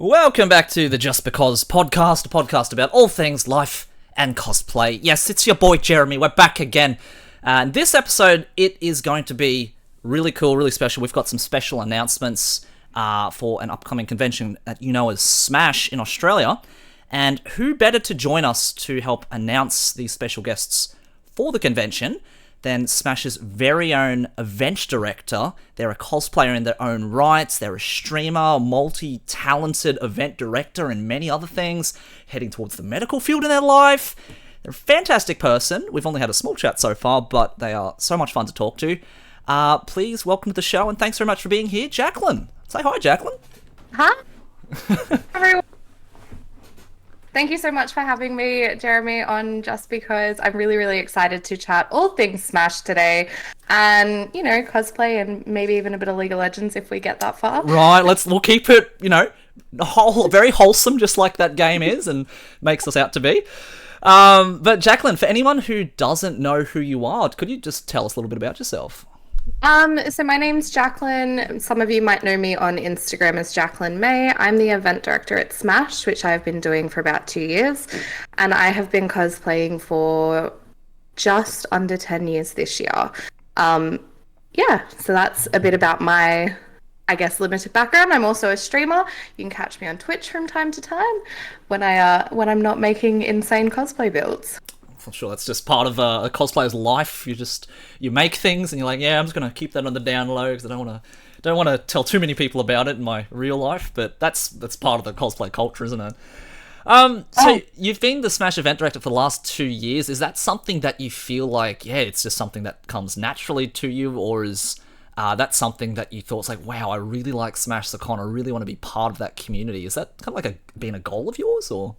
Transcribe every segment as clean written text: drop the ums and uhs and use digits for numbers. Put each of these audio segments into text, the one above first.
Welcome back to the JustBeCos podcast, a podcast about all things life and cosplay. Yes, it's your boy Jeremy. We're back again. And this episode, it is going to be really cool, really special. We've got some special announcements for an upcoming convention that you know as Smash in Australia. And who better to join us to help announce these special guests for the convention than Smash's very own event director. They're a cosplayer in their own rights. They're a streamer, multi-talented event director, and many other things, heading towards the medical field in their life. They're a fantastic person. We've only had a small chat so far, but they are so much fun to talk to. Please welcome to the show, and thanks very much for being here, Jacqueline. Say hi, Jacqueline. Hi, everyone. Thank you so much for having me, Jeremy, on JustBeCos. I'm really, really excited to chat all things Smash today, and cosplay, and maybe even a bit of League of Legends if we get that far. Right, we'll keep it, very wholesome, just like that game is and makes us out to be. But Jacqueline, for anyone who doesn't know who you are, could you just tell us a little bit about yourself? So my name's Jacqueline. Some of you might know me on Instagram as Jacqueline May. I'm the event director at Smash, which I've been doing for about 2 years. And I have been cosplaying for just under 10 years this year. So that's a bit about my, limited background. I'm also a streamer. You can catch me on Twitch from time to time when I'm not making insane cosplay builds. I'm sure that's just part of a cosplayer's life. You make things and you're like, yeah, I'm just gonna keep that on the down low because I don't want to tell too many people about it in my real life. But that's part of the cosplay culture, isn't it? So you've been the Smash event director for the last 2 years. Is that something that you feel like, it's just something that comes naturally to you, or is that something that you thought's like, wow, I really like Smash Con, I really want to be part of that community? Is that kind of like being a goal of yours, or?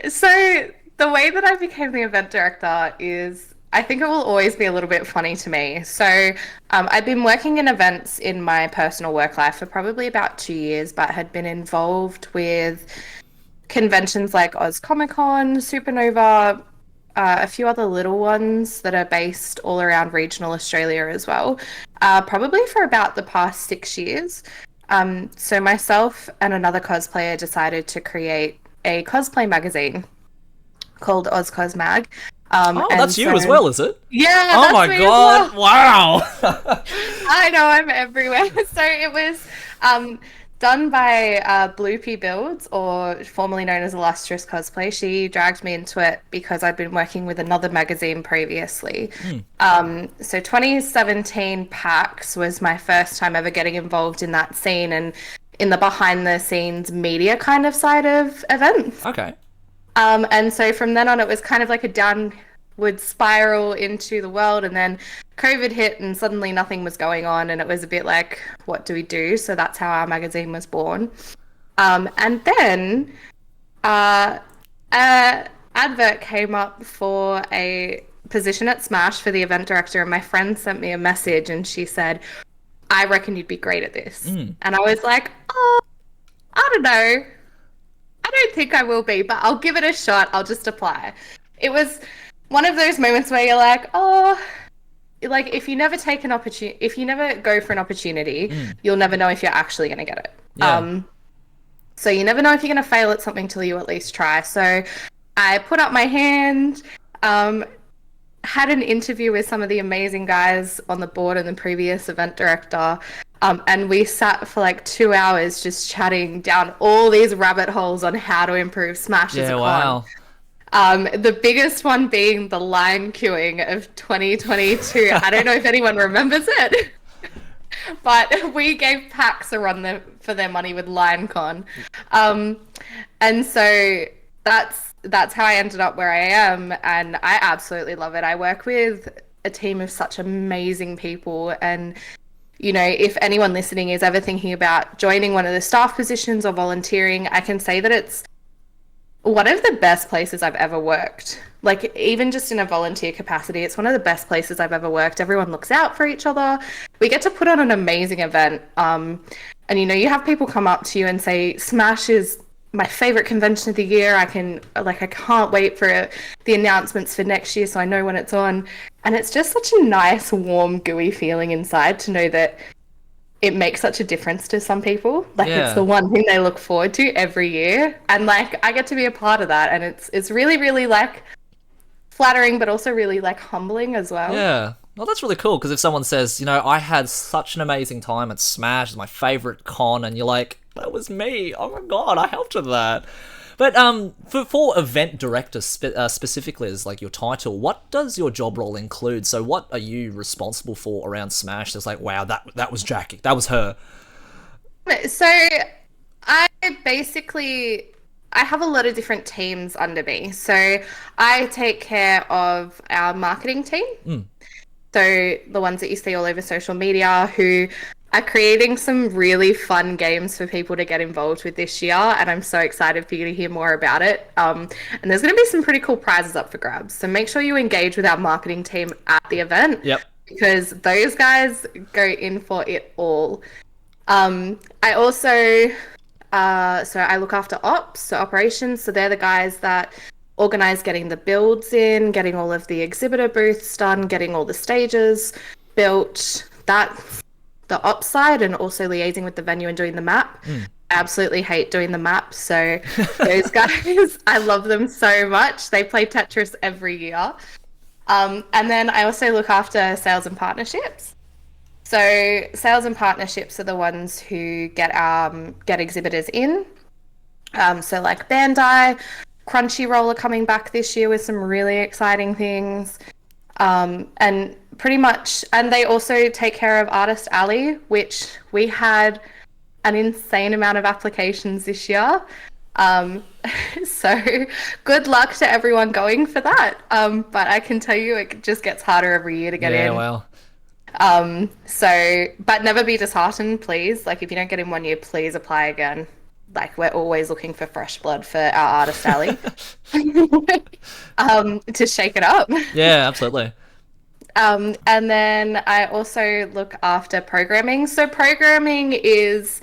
So the way that I became the event director is, I think it will always be a little bit funny to me. So I've been working in events in my personal work life for probably about 2 years, but had been involved with conventions like Oz Comic Con, Supernova, a few other little ones that are based all around regional Australia as well, probably for about the past 6 years. So myself and another cosplayer decided to create a cosplay magazine called Oz Mag. That's you as well, is it? Yeah. Oh my god! Well. Wow. I know, I'm everywhere. So it was done by Bloopy Builds, or formerly known as Illustrious Cosplay. She dragged me into it because I'd been working with another magazine previously. So 2017 PAX was my first time ever getting involved in that scene and in the behind the scenes media kind of side of events. Okay. And so from then on, it was kind of like a downward spiral into the world, and then COVID hit and suddenly nothing was going on, and it was a bit like, what do we do? So that's how our magazine was born. And then an advert came up for a position at Smash for the event director, and my friend sent me a message and she said, I reckon you'd be great at this. And I was like, I don't know. I don't think I will be, but I'll give it a shot. I'll just apply. It was one of those moments where you're like, if you never take an opportunity, if you never go for an opportunity, you'll never know if you're actually going to get it. Yeah. So you never know if you're going to fail at something till you at least try. So I put up my hand, had an interview with some of the amazing guys on the board and the previous event director. And we sat for like 2 hours just chatting down all these rabbit holes on how to improve Smash as a con. Wow. The biggest one being the line queuing of 2022. I don't know if anyone remembers it, but we gave PAX a run for their money with LineCon. And so that's how I ended up where I am, and I absolutely love it. I work with a team of such amazing people, and if anyone listening is ever thinking about joining one of the staff positions or volunteering, I can say that it's one of the best places I've ever worked. Like, even just in a volunteer capacity, it's one of the best places I've ever worked. Everyone looks out for each other. We get to put on an amazing event. And you have people come up to you and say, Smash is my favorite convention of the year. I can't wait for the announcements for next year so I know when it's on. And it's just such a nice, warm, gooey feeling inside to know that it makes such a difference to some people. Like it's the Yeah. one thing they look forward to every year. And like I get to be a part of that and it's really, really like flattering but also really like humbling as well. Yeah. Well, that's really cool because if someone says, I had such an amazing time at Smash, it's my favorite con, and you're like, that was me. Oh my god, I helped with that. But for event director specifically as like your title, what does your job role include? So what are you responsible for around Smash? That's like, wow, that was Jackie, that was her. So I basically I have a lot of different teams under me. So I take care of our marketing team. So the ones that you see all over social media who are creating some really fun games for people to get involved with this year. And I'm so excited for you to hear more about it. And there's going to be some pretty cool prizes up for grabs. So make sure you engage with our marketing team at the event. Yep. Because those guys go in for it all. I also, so I look after ops, so operations. So they're the guys that organize getting the builds in, getting all of the exhibitor booths done, getting all the stages built, the ops side, and also liaising with the venue and doing the map. I absolutely hate doing the map. So those guys, I love them so much. They play Tetris every year. And then I also look after sales and partnerships. So sales and partnerships are the ones who get exhibitors in. So like Bandai, Crunchyroll are coming back this year with some really exciting things. And pretty much, and they also take care of Artist Alley, which we had an insane amount of applications this year. So good luck to everyone going for that. But I can tell you it just gets harder every year to get in. Yeah, well. But never be disheartened, please. Like if you don't get in one year, please apply again. Like we're always looking for fresh blood for our Artist Alley. To shake it up. Yeah, absolutely. And then I also look after programming. So programming is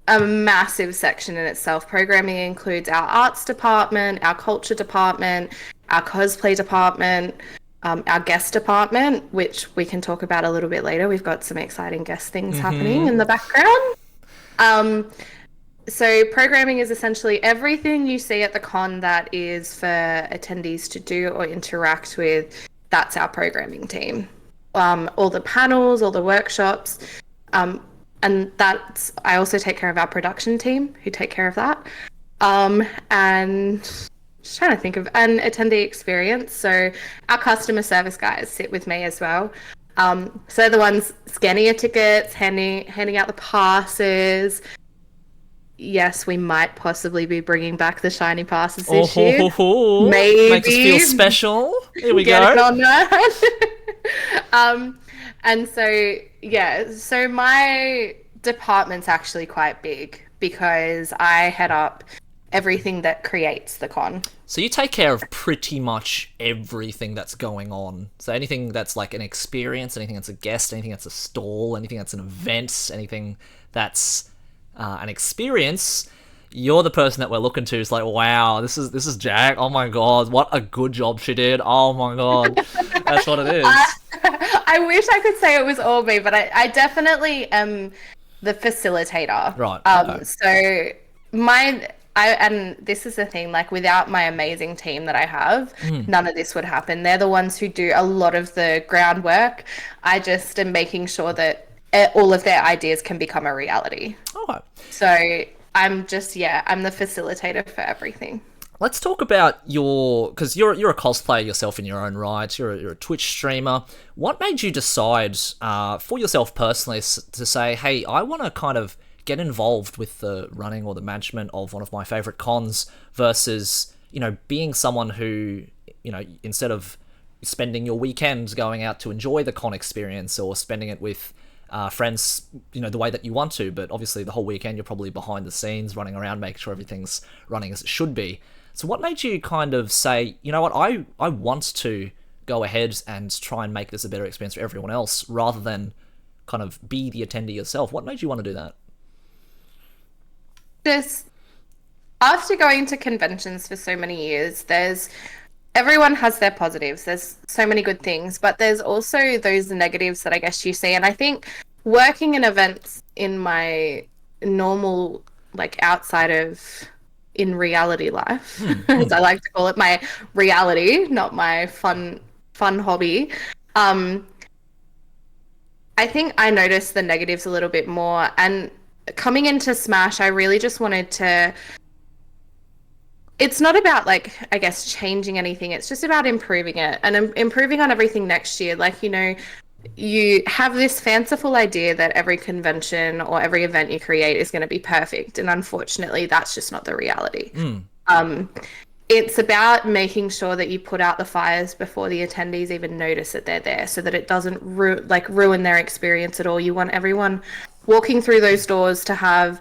a massive section in itself. Programming includes our arts department, our culture department, our cosplay department, our guest department, which we can talk about a little bit later. We've got some exciting guest things happening in the background. So programming is essentially everything you see at the con that is for attendees to do or interact with. That's our programming team. All the panels, all the workshops, and I also take care of our production team who take care of that. And just trying to think of an attendee experience. So our customer service guys sit with me as well. So they're the ones scanning your tickets, handing out the passes. Yes, we might possibly be bringing back the shiny passes this year. Maybe. Makes us feel special. Here we Get go. on that. And so, yeah, so my department's actually quite big because I head up everything that creates the con. So you take care of pretty much everything that's going on. So anything that's like an experience, anything that's a guest, anything that's a stall, anything that's an event, anything that's an experience, you're the person that we're looking to. It's like, wow, this is Jacq. Oh my god, what a good job she did. Oh my god, that's what it is. I wish I could say it was all me, but I definitely am the facilitator. Right. Okay. So and this is the thing, like without my amazing team that I have, none of this would happen. They're the ones who do a lot of the groundwork. I just am making sure that all of their ideas can become a reality. Okay. So I'm the facilitator for everything. Let's talk about because you're a cosplayer yourself in your own right. You're a Twitch streamer. What made you decide for yourself personally to say, hey, I want to kind of get involved with the running or the management of one of my favorite cons versus, being someone who, instead of spending your weekends going out to enjoy the con experience or spending it with friends, the way that you want to, but obviously the whole weekend you're probably behind the scenes running around, making sure everything's running as it should be. So what made you kind of say, you know what, I want to go ahead and try and make this a better experience for everyone else rather than kind of be the attendee yourself? What made you want to do that? Just after going to conventions for so many years, everyone has their positives. There's so many good things, but there's also those negatives that I guess you see. And I think working in events in my normal, like outside of in reality life, as I like to call it, my reality, not my fun hobby. Um, I think I noticed the negatives a little bit more. And coming into Smash, I really just wanted to. It's not about, like, I guess, changing anything. It's just about improving it and improving on everything next year. Like, you have this fanciful idea that every convention or every event you create is going to be perfect. And unfortunately, that's just not the reality. Um, it's about making sure that you put out the fires before the attendees even notice that they're there, so that it doesn't ruin their experience at all. You want everyone walking through those doors to have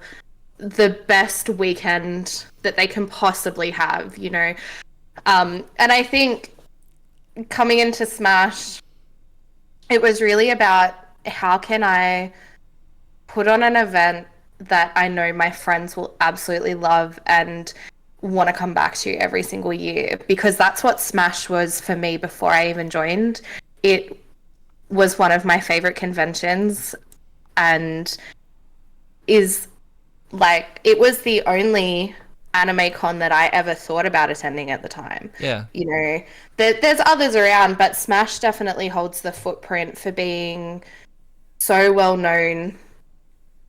the best weekend that they can possibly have, And I think coming into Smash, it was really about how can I put on an event that I know my friends will absolutely love and want to come back to every single year, because that's what Smash was for me before I even joined. It was one of my favorite conventions and is like, it was the only anime con that I ever thought about attending at the time. Yeah. There's others around, but Smash definitely holds the footprint for being so well known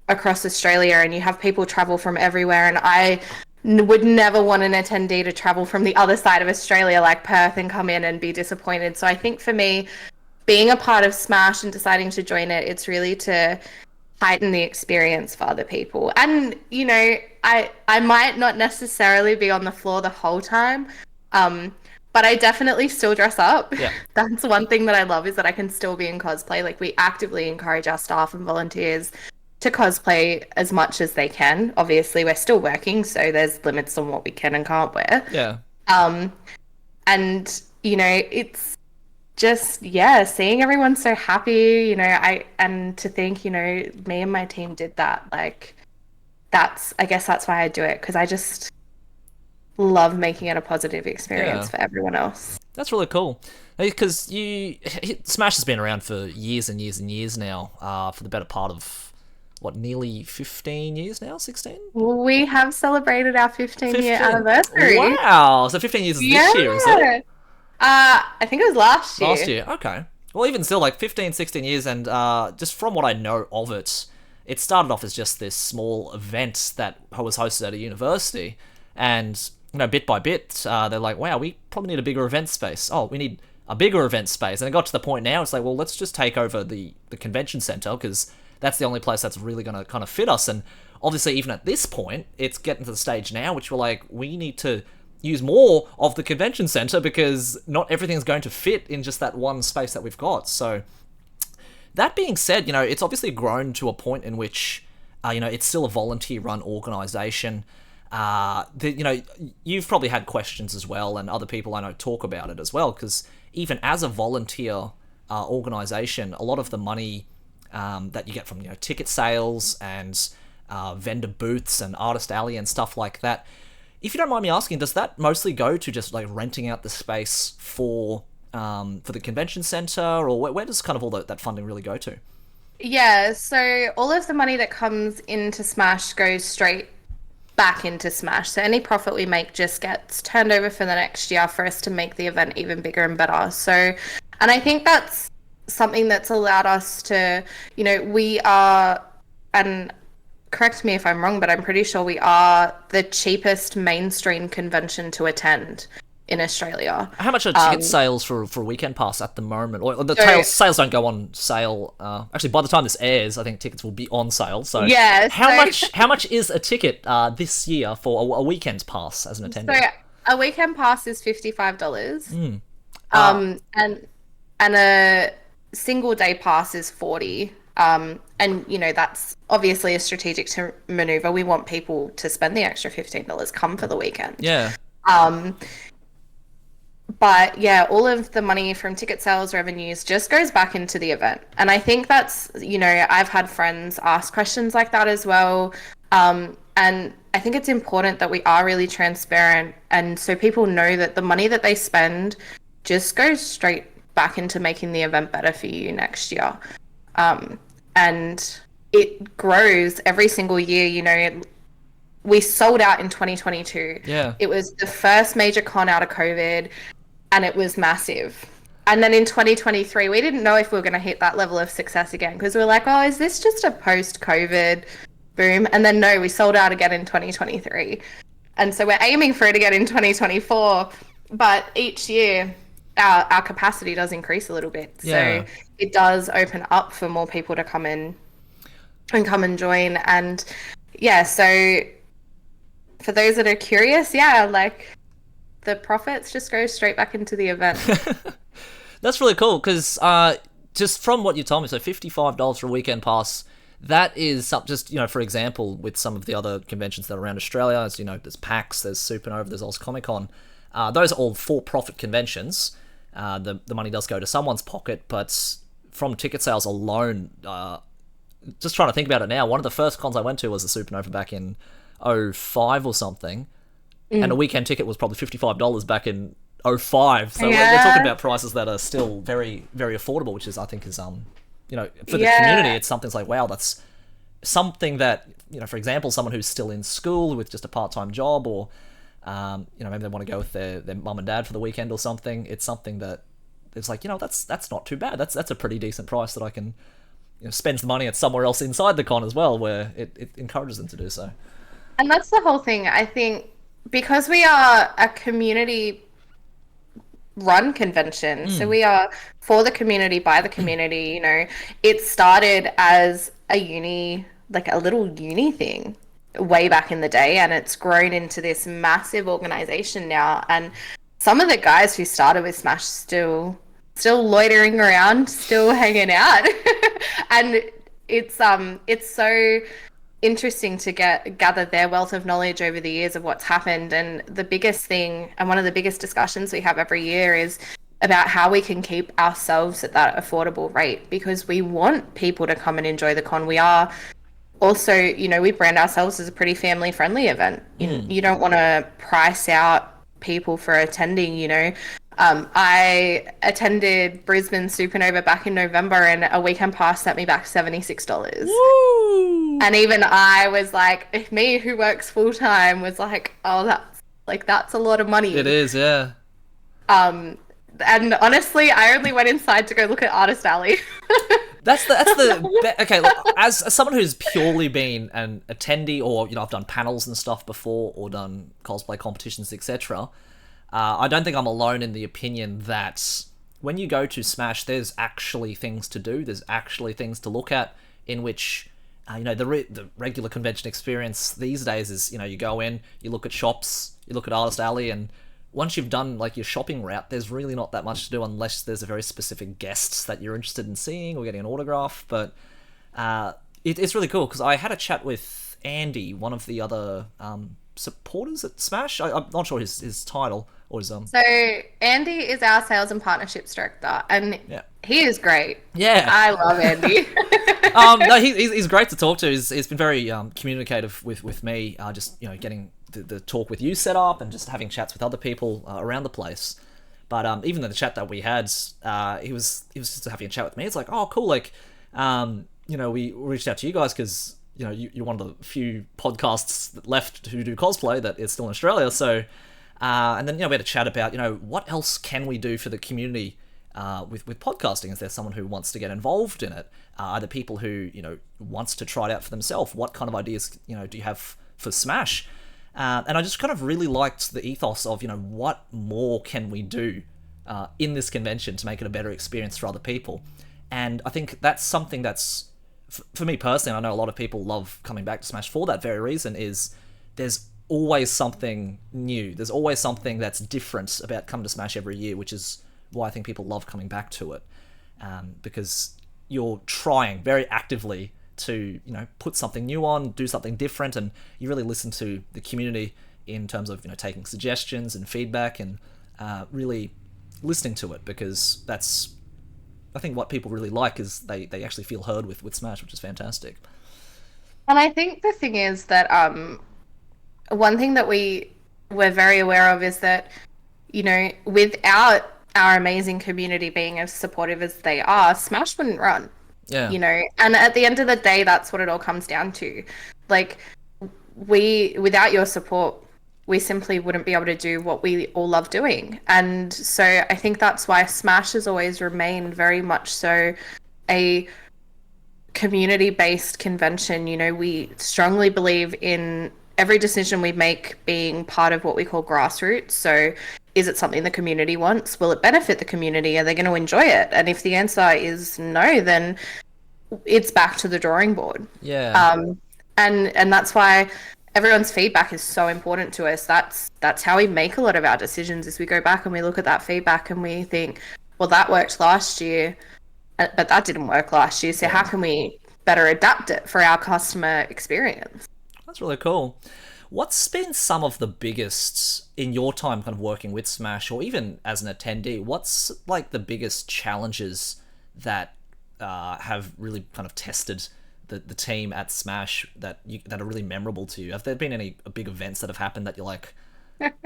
across Australia, and you have people travel from everywhere, and I would never want an attendee to travel from the other side of Australia, like Perth, and come in and be disappointed. So I think for me, being a part of Smash and deciding to join it, it's really to heighten the experience for other people. And I might not necessarily be on the floor the whole time, but I definitely still dress up. Yeah. That's one thing that I love, is that I can still be in cosplay. Like, we actively encourage our staff and volunteers to cosplay as much as they can. Obviously, we're still working, so there's limits on what we can and can't wear. Yeah. And it's just, yeah, seeing everyone so happy, and to think, me and my team did that. Like, I guess that's why I do it, because I just love making it a positive experience for everyone else. That's really cool. Because Smash has been around for years and years and years now, for the better part of, nearly 15 years now? 16? We have celebrated our 15-year anniversary. Wow! So 15 years is this year, is it? I think it was last year. Last year, okay. Well, even still, 15, 16 years, and just from what I know of it, it started off as just this small event that was hosted at a university, and, bit by bit, they're like, wow, we probably need a bigger event space. Oh, we need a bigger event space. And it got to the point now, it's like, well, let's just take over the convention center, because that's the only place that's really going to kind of fit us. And obviously, even at this point, it's getting to the stage now, which we're like, we need to use more of the convention center, because not everything's going to fit in just that one space that we've got. So that being said, it's obviously grown to a point in which, it's still a volunteer-run organization. You've probably had questions as well, and other people I know talk about it as well, because even as a volunteer organization, a lot of the money that you get from ticket sales and vendor booths and artist alley and stuff like that, if you don't mind me asking, does that mostly go to just renting out the space for the convention center, or where does kind of all that funding really go to? Yeah, so all of the money that comes into Smash goes straight back into Smash. So any profit we make just gets turned over for the next year for us to make the event even bigger and better. So, and I think that's something that's allowed us to, we are, and correct me if I'm wrong, but I'm pretty sure we are the cheapest mainstream convention to attend in Australia. How much are ticket sales for a weekend pass at the moment? Or sales don't go on sale. Actually, by the time this airs, I think tickets will be on sale. So yeah, how much is a ticket this year for a weekend pass as an attendee? So a weekend pass is $55. And a single day pass is $40. And that's obviously a strategic maneuver. We want people to spend the extra $15, come for the weekend. Yeah. But yeah, all of the money from ticket sales revenues just goes back into the event. And I think that's, I've had friends ask questions like that as well. And I think it's important that we are really transparent. And so people know that the money that they spend just goes straight back into making the event better for you next year. and it grows every single year. You know, we sold out in 2022. Yeah. It was the first major con out of COVID, and it was massive. And then in 2023, we didn't know if we were going to hit that level of success again, because we were like, oh, is this just a post-COVID boom? And then no, we sold out again in 2023. And so we're aiming for it again in 2024. But each year, our capacity does increase a little bit. Yeah. So it does open up for more people to come in and come and join. And yeah, so for those that are curious, yeah, like the profits just go straight back into the event. That's really cool, because just from what you told me, so $55 for a weekend pass, that is just, you know, for example, with some of the other conventions that are around Australia, as you know, there's PAX, there's Supernova, there's Oz Comic Con. Those are all for-profit conventions. The money does go to someone's pocket, but from ticket sales alone, just trying to think about it now, one of the first cons I went to was the Supernova back in '05 or something, and a weekend ticket was probably $55 back in '05. So we're talking about prices that are still very, very affordable, which is, I think, is you know, for the community, it's something that's like, wow, that's something that, you know, for example, someone who's still in school with just a part-time job, or you know, maybe they want to go with their mum and dad for the weekend or something. It's something that it's like, you know, that's not too bad. That's a pretty decent price that I can, you know, spend the money at somewhere else inside the con as well, where it encourages them to do so. And that's the whole thing. I think because we are a community run convention, so we are for the community, by the community, you know, it started as a uni, like a little uni thing way back in the day, and it's grown into this massive organization now. And some of the guys who started with Smash still loitering around, still hanging out. And it's so interesting to gather their wealth of knowledge over the years of what's happened. And the biggest thing, and one of the biggest discussions we have every year, is about how we can keep ourselves at that affordable rate, because we want people to come and enjoy the con. We are also, you know, we brand ourselves as a pretty family friendly event. You don't want to price out people for attending, you know. I attended Brisbane Supernova back in November, and a weekend pass set me back $76. Woo! And even I was like, me who works full time was like, oh, that's a lot of money. It is, yeah. And honestly, I only went inside to go look at Artist Alley. Okay, look, as someone who's purely been an attendee, or, you know, I've done panels and stuff before, or done cosplay competitions, etc. I don't think I'm alone in the opinion that when you go to Smash, there's actually things to do. There's actually things to look at, in which, you know, the regular convention experience these days is, you know, you go in, you look at shops, you look at Artist Alley, and once you've done like your shopping route, there's really not that much to do unless there's a very specific guest that you're interested in seeing or getting an autograph. But it's really cool, because I had a chat with Andy, one of the other supporters at Smash. I'm not sure his title or his So Andy is our sales and partnerships director, and he is great. Yeah, I love Andy. No, he's great to talk to. He's been very communicative with me. Just, you know, getting the talk with you set up, and just having chats with other people around the place. But even in the chat that we had, he was just having a chat with me. It's like, oh, cool. Like, you know, we reached out to you guys because, you know, you're one of the few podcasts left who do cosplay that is still in Australia. So, and then, you know, we had a chat about, you know, what else can we do for the community with podcasting? Is there someone who wants to get involved in it? Are there people who, you know, wants to try it out for themselves? What kind of ideas, you know, do you have for Smash? And I just kind of really liked the ethos of, you know, what more can we do in this convention to make it a better experience for other people? And I think that's something that's, for me personally, I know a lot of people love coming back to Smash for that very reason, is there's always something new. There's always something that's different about coming to Smash every year, which is why I think people love coming back to it. Because you're trying very actively to, you know, put something new on, do something different, and you really listen to the community in terms of, you know, taking suggestions and feedback, and really listening to it, because that's, I think, what people really like, is they actually feel heard with Smash, which is fantastic. And I think the thing is that one thing that we're very aware of is that, you know, without our amazing community being as supportive as they are, Smash wouldn't run. Yeah. you know. And at the end of the day, that's what it all comes down to. Like, we, without your support, we simply wouldn't be able to do what we all love doing. And so I think that's why Smash has always remained very much so a community-based convention. You know, we strongly believe in every decision we make being part of what we call grassroots. So is it something the community wants? Will it benefit the community? Are they going to enjoy it? And if the answer is no, then it's back to the drawing board. Yeah. And that's why everyone's feedback is so important to us. That's how we make a lot of our decisions, is we go back and we look at that feedback and we think, well, that worked last year, but that didn't work last year. So how can we better adapt it for our customer experience? That's really cool. What's been some of the biggest, in your time kind of working with Smash, or even as an attendee, what's like the biggest challenges that have really kind of tested the team at Smash that are really memorable to you? Have there been any big events that have happened that you're like,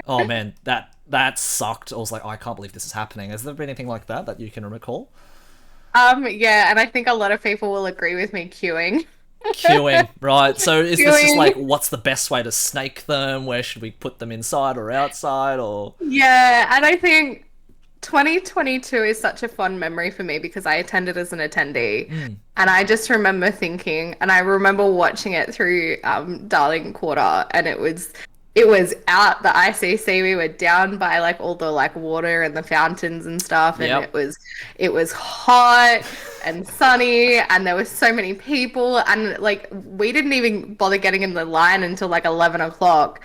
oh man, that sucked? Or was like, oh, I can't believe this is happening. Has there been anything like that you can recall? Yeah, and I think a lot of people will agree with me, queuing. Queuing, right. So is this just Queuing. like, what's the best way to snake them? Where should we put them, inside or outside? Or Yeah, and I think 2022 is such a fond memory for me because I attended as an attendee. And I just remember thinking, and I remember watching it through Darling Quarter, and it was out the ICC. We were down by like all the like water and the fountains and stuff, and Yep. it was hot and sunny, and there were so many people, and like we didn't even bother getting in the line until like 11 o'clock,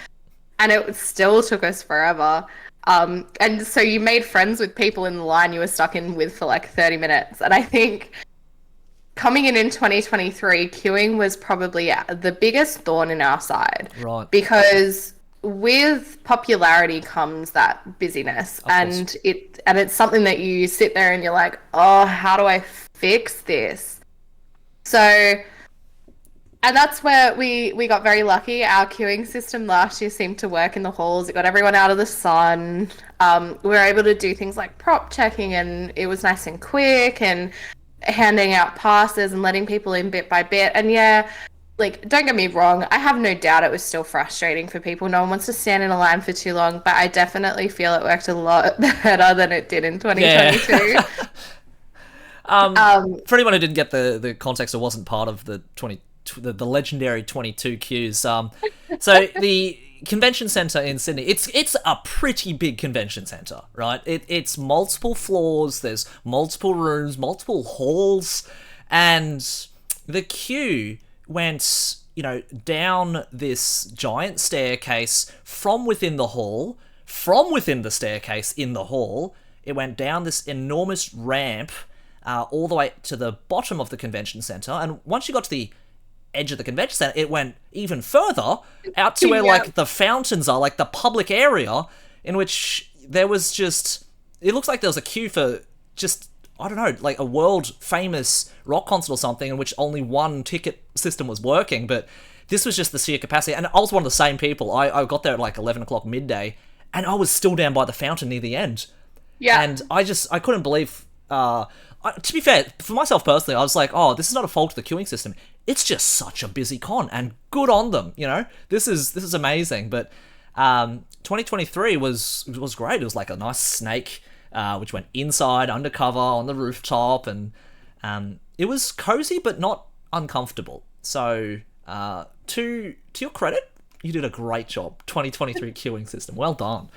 and it still took us forever. And so you made friends with people in the line you were stuck in with for like 30 minutes, and I think coming in 2023, queuing was probably the biggest thorn in our side, Right. because with popularity comes that busyness, Of course. and it's something that you sit there and you're like, oh, how do I fix this? So, and that's where we got very lucky. Our queuing system last year seemed to work in the halls. It got everyone out of the sun. We were able to do things like prop checking, and it was nice and quick, and handing out passes and letting people in bit by bit. And yeah, like, don't get me wrong, I have no doubt it was still frustrating for people. No one wants to stand in a line for too long, but I definitely feel it worked a lot better than it did in Yeah. 2022. For anyone who didn't get the context or wasn't part of the legendary 22 queues, so the convention center in Sydney, it's a pretty big convention center, right? It's multiple floors, there's multiple rooms, multiple halls, and the queue went, down this giant staircase from within the hall, from within the staircase in the hall. It went down this enormous ramp all the way to the bottom of the convention center, and once you got to the edge of the convention center, it went even further out to where Yeah. like the fountains are, like the public area, in which there was just, it looks like there was a queue for just, I don't know, like a world famous rock concert or something, in which only one ticket system was working. But this was just the sheer capacity, and I was one of the same people. I got there at like 11 o'clock midday, and I was still down by the fountain near the end. Yeah. And I couldn't believe. To be fair, for myself personally, I was like, oh, this is not a fault of the queuing system. It's just such a busy con, and good on them. This is amazing. But 2023 was great. It was like a nice snake, which went inside, undercover, on the rooftop, and it was cozy but not uncomfortable. So to your credit, you did a great job. 2023 queuing system. Well done.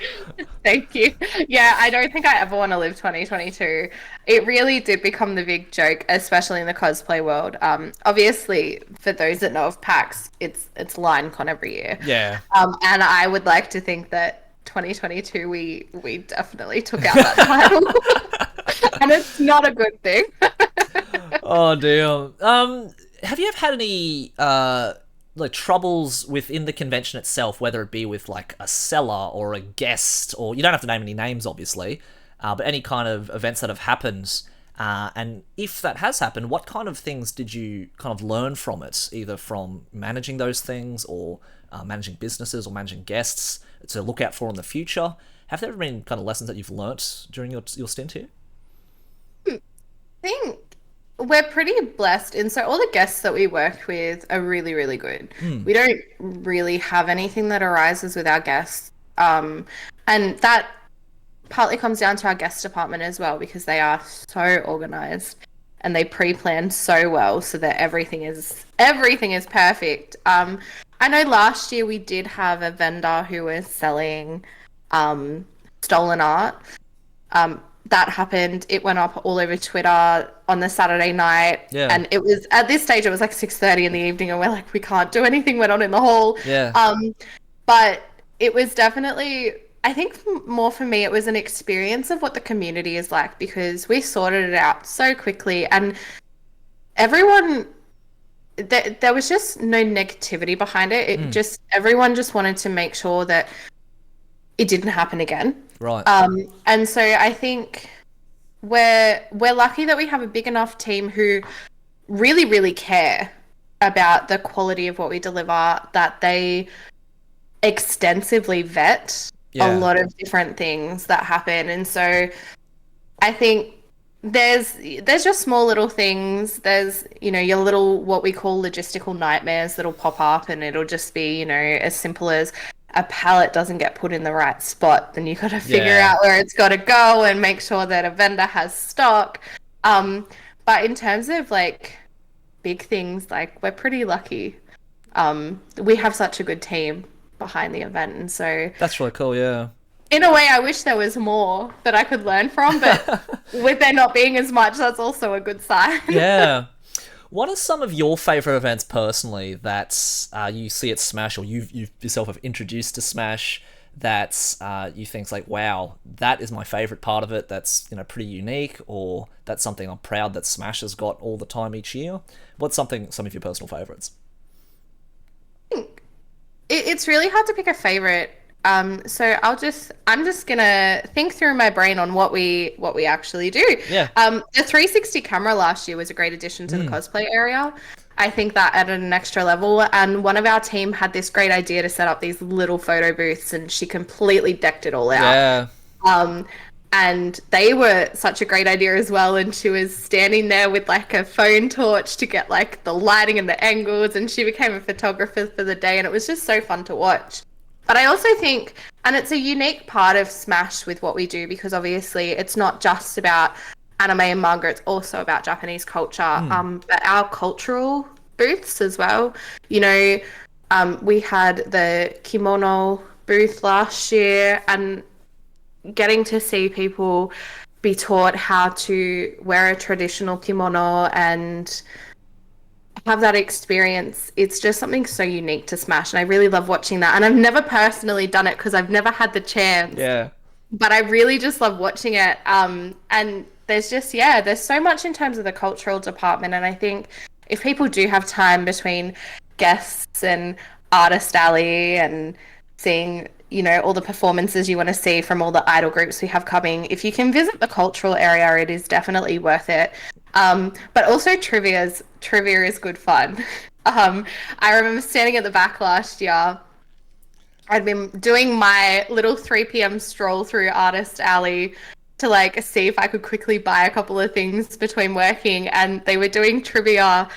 Thank you. Yeah, I don't think I ever want to live 2022. It really did become the big joke, especially in the cosplay world. Obviously, for those that know of PAX, it's LineCon every year. Yeah. And I would like to think that 2022 we definitely took out that title, and it's not a good thing. Oh dear. Have you ever had any like troubles within the convention itself, whether it be with like a seller or a guest, or you don't have to name any names, obviously, but any kind of events that have happened? And if that has happened, what kind of things did you kind of learn from it, either from managing those things or managing businesses or managing guests to look out for in the future? Have there ever been kind of lessons that you've learnt during your stint here? Think we're pretty blessed, and so all the guests that we work with are really, really good. We don't really have anything that arises with our guests, and that partly comes down to our guest department as well because they are so organized and they pre-plan so well so that everything is perfect. I know last year we did have a vendor who was selling stolen art. That happened. It went up all over Twitter on the Saturday night. Yeah. And it was, at this stage, it was like 6:30 in the evening, and we're like, we can't do anything. We're not in the hall. Yeah. But it was definitely, I think more for me, it was an experience of what the community is like because we sorted it out so quickly and everyone, there was just no negativity behind it. It just, everyone just wanted to make sure that it didn't happen again. Right. And so I think we're lucky that we have a big enough team who really, really care about the quality of what we deliver, that they extensively vet a lot of different things that happen. And so I think there's just small little things. There's, your little, what we call logistical nightmares that'll pop up, and it'll just be, as simple as a pallet doesn't get put in the right spot, then you got to figure out where it's got to go and make sure that a vendor has stock. But in terms of like big things, like we're pretty lucky. We have such a good team behind the event, and so that's really cool. Yeah. In a way, I wish there was more that I could learn from, but with there not being as much, that's also a good sign. Yeah. What are some of your favourite events personally that you see at Smash, or you yourself have introduced to Smash, that you think's like, wow, that is my favourite part of it, that's pretty unique, or that's something I'm proud that Smash has got all the time each year? What's some of your personal favourites? It's really hard to pick a favourite. So I'm just gonna think through my brain on what we actually do. Yeah. The 360 camera last year was a great addition to the cosplay area. I think that added an extra level, and one of our team had this great idea to set up these little photo booths, and she completely decked it all out. Yeah. And they were such a great idea as well, and she was standing there with like a phone torch to get like the lighting and the angles, and she became a photographer for the day, and it was just so fun to watch. But I also think, and it's a unique part of Smash with what we do, because obviously it's not just about anime and manga, it's also about Japanese culture, but our cultural booths as well. We had the kimono booth last year, and getting to see people be taught how to wear a traditional kimono and have that experience, it's just something so unique to Smash, and I really love watching that. And I've never personally done it because I've never had the chance. Yeah. But I really just love watching it. And there's just, there's so much in terms of the cultural department, and I think if people do have time between guests and Artist Alley and seeing, all the performances you want to see from all the idol groups we have coming, if you can visit the cultural area, it is definitely worth it. But also trivia is good fun. I remember standing at the back last year. I'd been doing my little 3 p.m. stroll through Artist Alley to like see if I could quickly buy a couple of things between working, and they were doing trivia,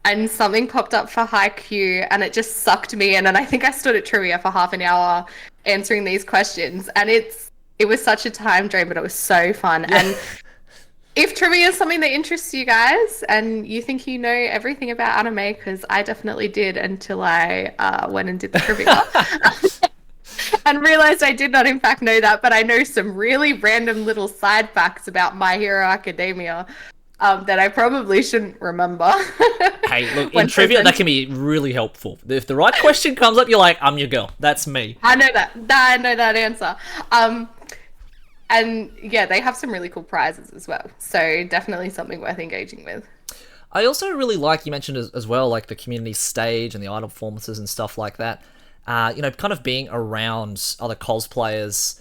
and something popped up for Haikyuu, and it just sucked me in, and I think I stood at trivia for half an hour answering these questions, and it was such a time drain, but it was so fun. And if trivia is something that interests you guys and you think you know everything about anime, because I definitely did until I went and did the trivia and realized I did not in fact know that, but I know some really random little side facts about My Hero Academia that I probably shouldn't remember. Hey, look, in trivia, that can be really helpful. If the right question comes up, you're like, I'm your girl. That's me. I know that. I know that answer. And yeah, they have some really cool prizes as well. So definitely something worth engaging with. I also really like, you mentioned as well, like the community stage and the idol performances and stuff like that. Kind of being around other cosplayers.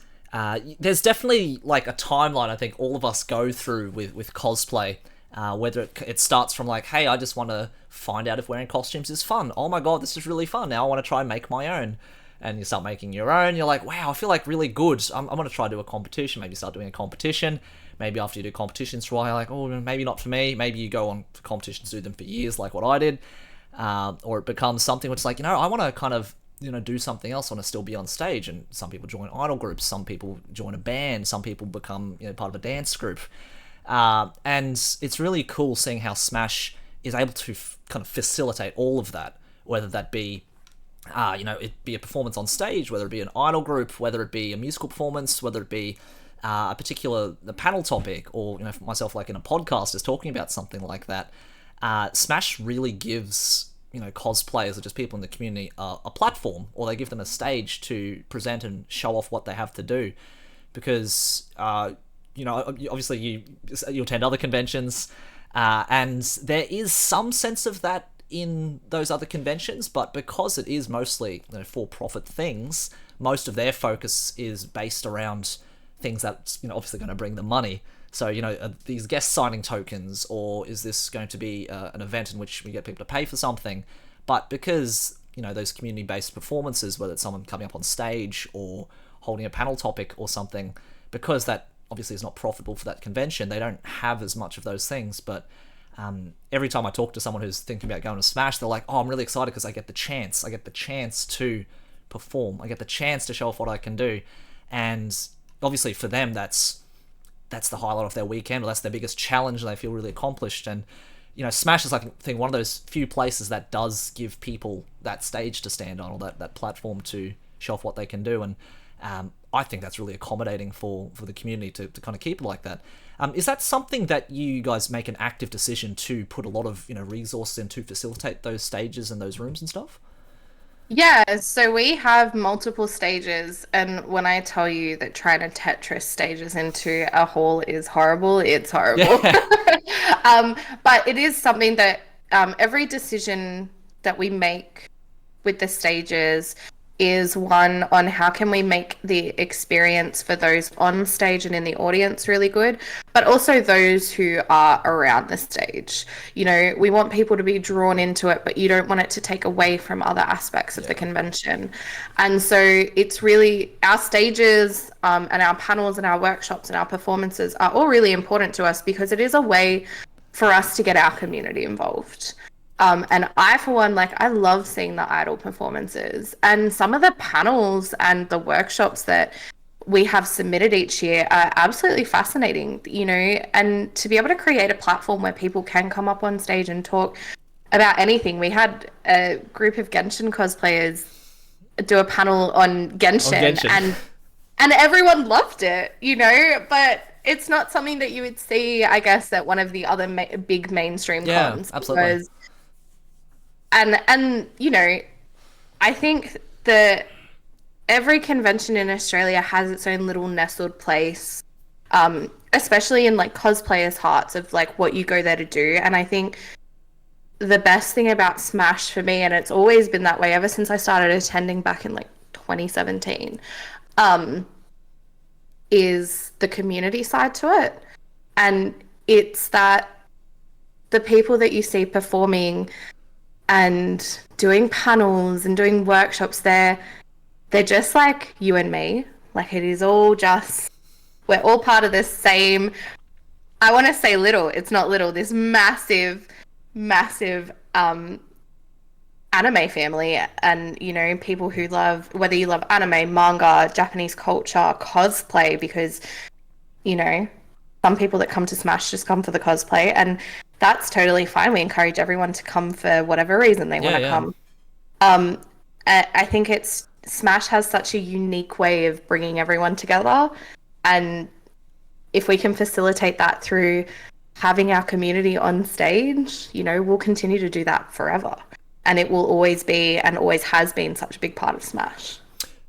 There's definitely like a timeline I think all of us go through with cosplay. Whether it starts from like, hey, I just want to find out if wearing costumes is fun. Oh my god, this is really fun. Now I want to try and make my own. and you start making your own, you're like, wow, I feel like really good. I'm going to try to do a competition. Maybe start doing a competition. Maybe after you do competitions for a while, you're like, oh, maybe not for me. Maybe you go on to competitions, do them for years, like what I did. Or it becomes something which is like, I want to kind of, do something else. I want to still be on stage. And some people join idol groups. Some people join a band. Some people become, part of a dance group. And it's really cool seeing how Smash is able to kind of facilitate all of that, whether that be, it be a performance on stage, whether it be an idol group, whether it be a musical performance, whether it be a particular panel topic, or for myself, like in a podcast, is talking about something like that. Smash really gives cosplayers or just people in the community a platform, or they give them a stage to present and show off what they have to do, because obviously you attend other conventions, and there is some sense of that in those other conventions, but because it is mostly for-profit things, most of their focus is based around things that's obviously going to bring them money. So are these guest signing tokens, or is this going to be an event in which we get people to pay for something? But because those community-based performances, whether it's someone coming up on stage or holding a panel topic or something, because that obviously is not profitable for that convention, they don't have as much of those things. But every time I talk to someone who's thinking about going to Smash, they're like, oh, I'm really excited because I get the chance to perform, I get the chance to show off what I can do. And obviously for them, that's the highlight of their weekend, or that's their biggest challenge, and they feel really accomplished. And Smash is, like, I think, one of those few places that does give people that stage to stand on, or that platform to show off what they can do. And I think that's really accommodating for the community to kind of keep it like that. Is that something that you guys make an active decision to put a lot of resources in to facilitate those stages and those rooms and stuff? Yeah, so we have multiple stages, and when I tell you that trying to Tetris stages into a hall is horrible, it's horrible. Yeah. But it is something that every decision that we make with the stages is one on how can we make the experience for those on stage and in the audience really good, but also those who are around the stage. We want people to be drawn into it, but you don't want it to take away from other aspects of the convention. And so it's really our stages and our panels and our workshops and our performances are all really important to us, because it is a way for us to get our community involved. And I, for one, I love seeing the idol performances, and some of the panels and the workshops that we have submitted each year are absolutely fascinating, and to be able to create a platform where people can come up on stage and talk about anything. We had a group of Genshin cosplayers do a panel on Genshin, and everyone loved it, but it's not something that you would see, I guess, at one of the other big mainstream cons. Absolutely. Because And I think that every convention in Australia has its own little nestled place, especially in cosplayers' hearts of what you go there to do. And I think the best thing about Smash for me, and it's always been that way ever since I started attending back in 2017, is the community side to it. And it's that the people that you see performing and doing panels and doing workshops, they're just like you and me. It is all just, we're all part of this same, I want to say it's not little, this massive anime family. And people who love, whether you love anime, manga, Japanese culture, cosplay, because some people that come to Smash just come for the cosplay, and that's totally fine. We encourage everyone to come for whatever reason they want to come. I think Smash has such a unique way of bringing everyone together, and if we can facilitate that through having our community on stage, we'll continue to do that forever, and it will always be and always has been such a big part of Smash.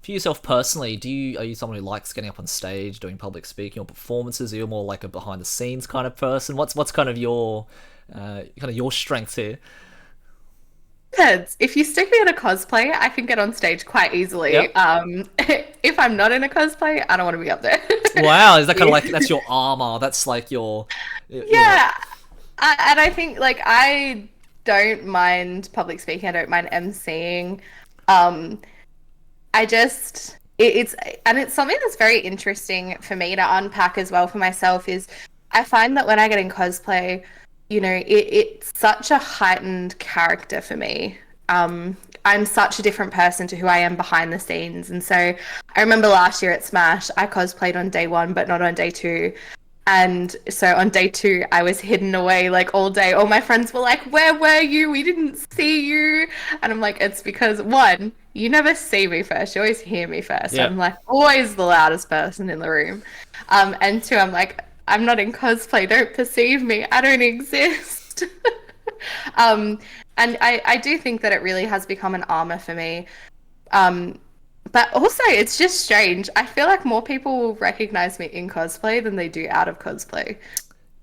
For yourself personally, are you someone who likes getting up on stage, doing public speaking or performances? Are you more like a behind the scenes kind of person? What's kind of your strength here? Depends. If you stick me in a cosplay, I can get on stage quite easily. Yep. If I'm not in a cosplay, I don't want to be up there. Wow, is that kind of that's your armor? That's your yeah. And I think I don't mind public speaking. I don't mind emceeing. I just it's something that's very interesting for me to unpack as well for myself is I find that when I get in cosplay, it's such a heightened character for me. I'm such a different person to who I am behind the scenes. And so I remember last year at Smash, I cosplayed on day 1, but not on day 2. And so on day 2, I was hidden away like all day. All my friends were like, "Where were you? We didn't see you." And I'm like, it's because 1, you never see me first. You always hear me first. Yeah. I'm like always the loudest person in the room. And 2, I'm like, I'm not in cosplay. Don't perceive me. I don't exist. And I do think that it really has become an armor for me. But also, it's just strange. I feel like more people will recognize me in cosplay than they do out of cosplay.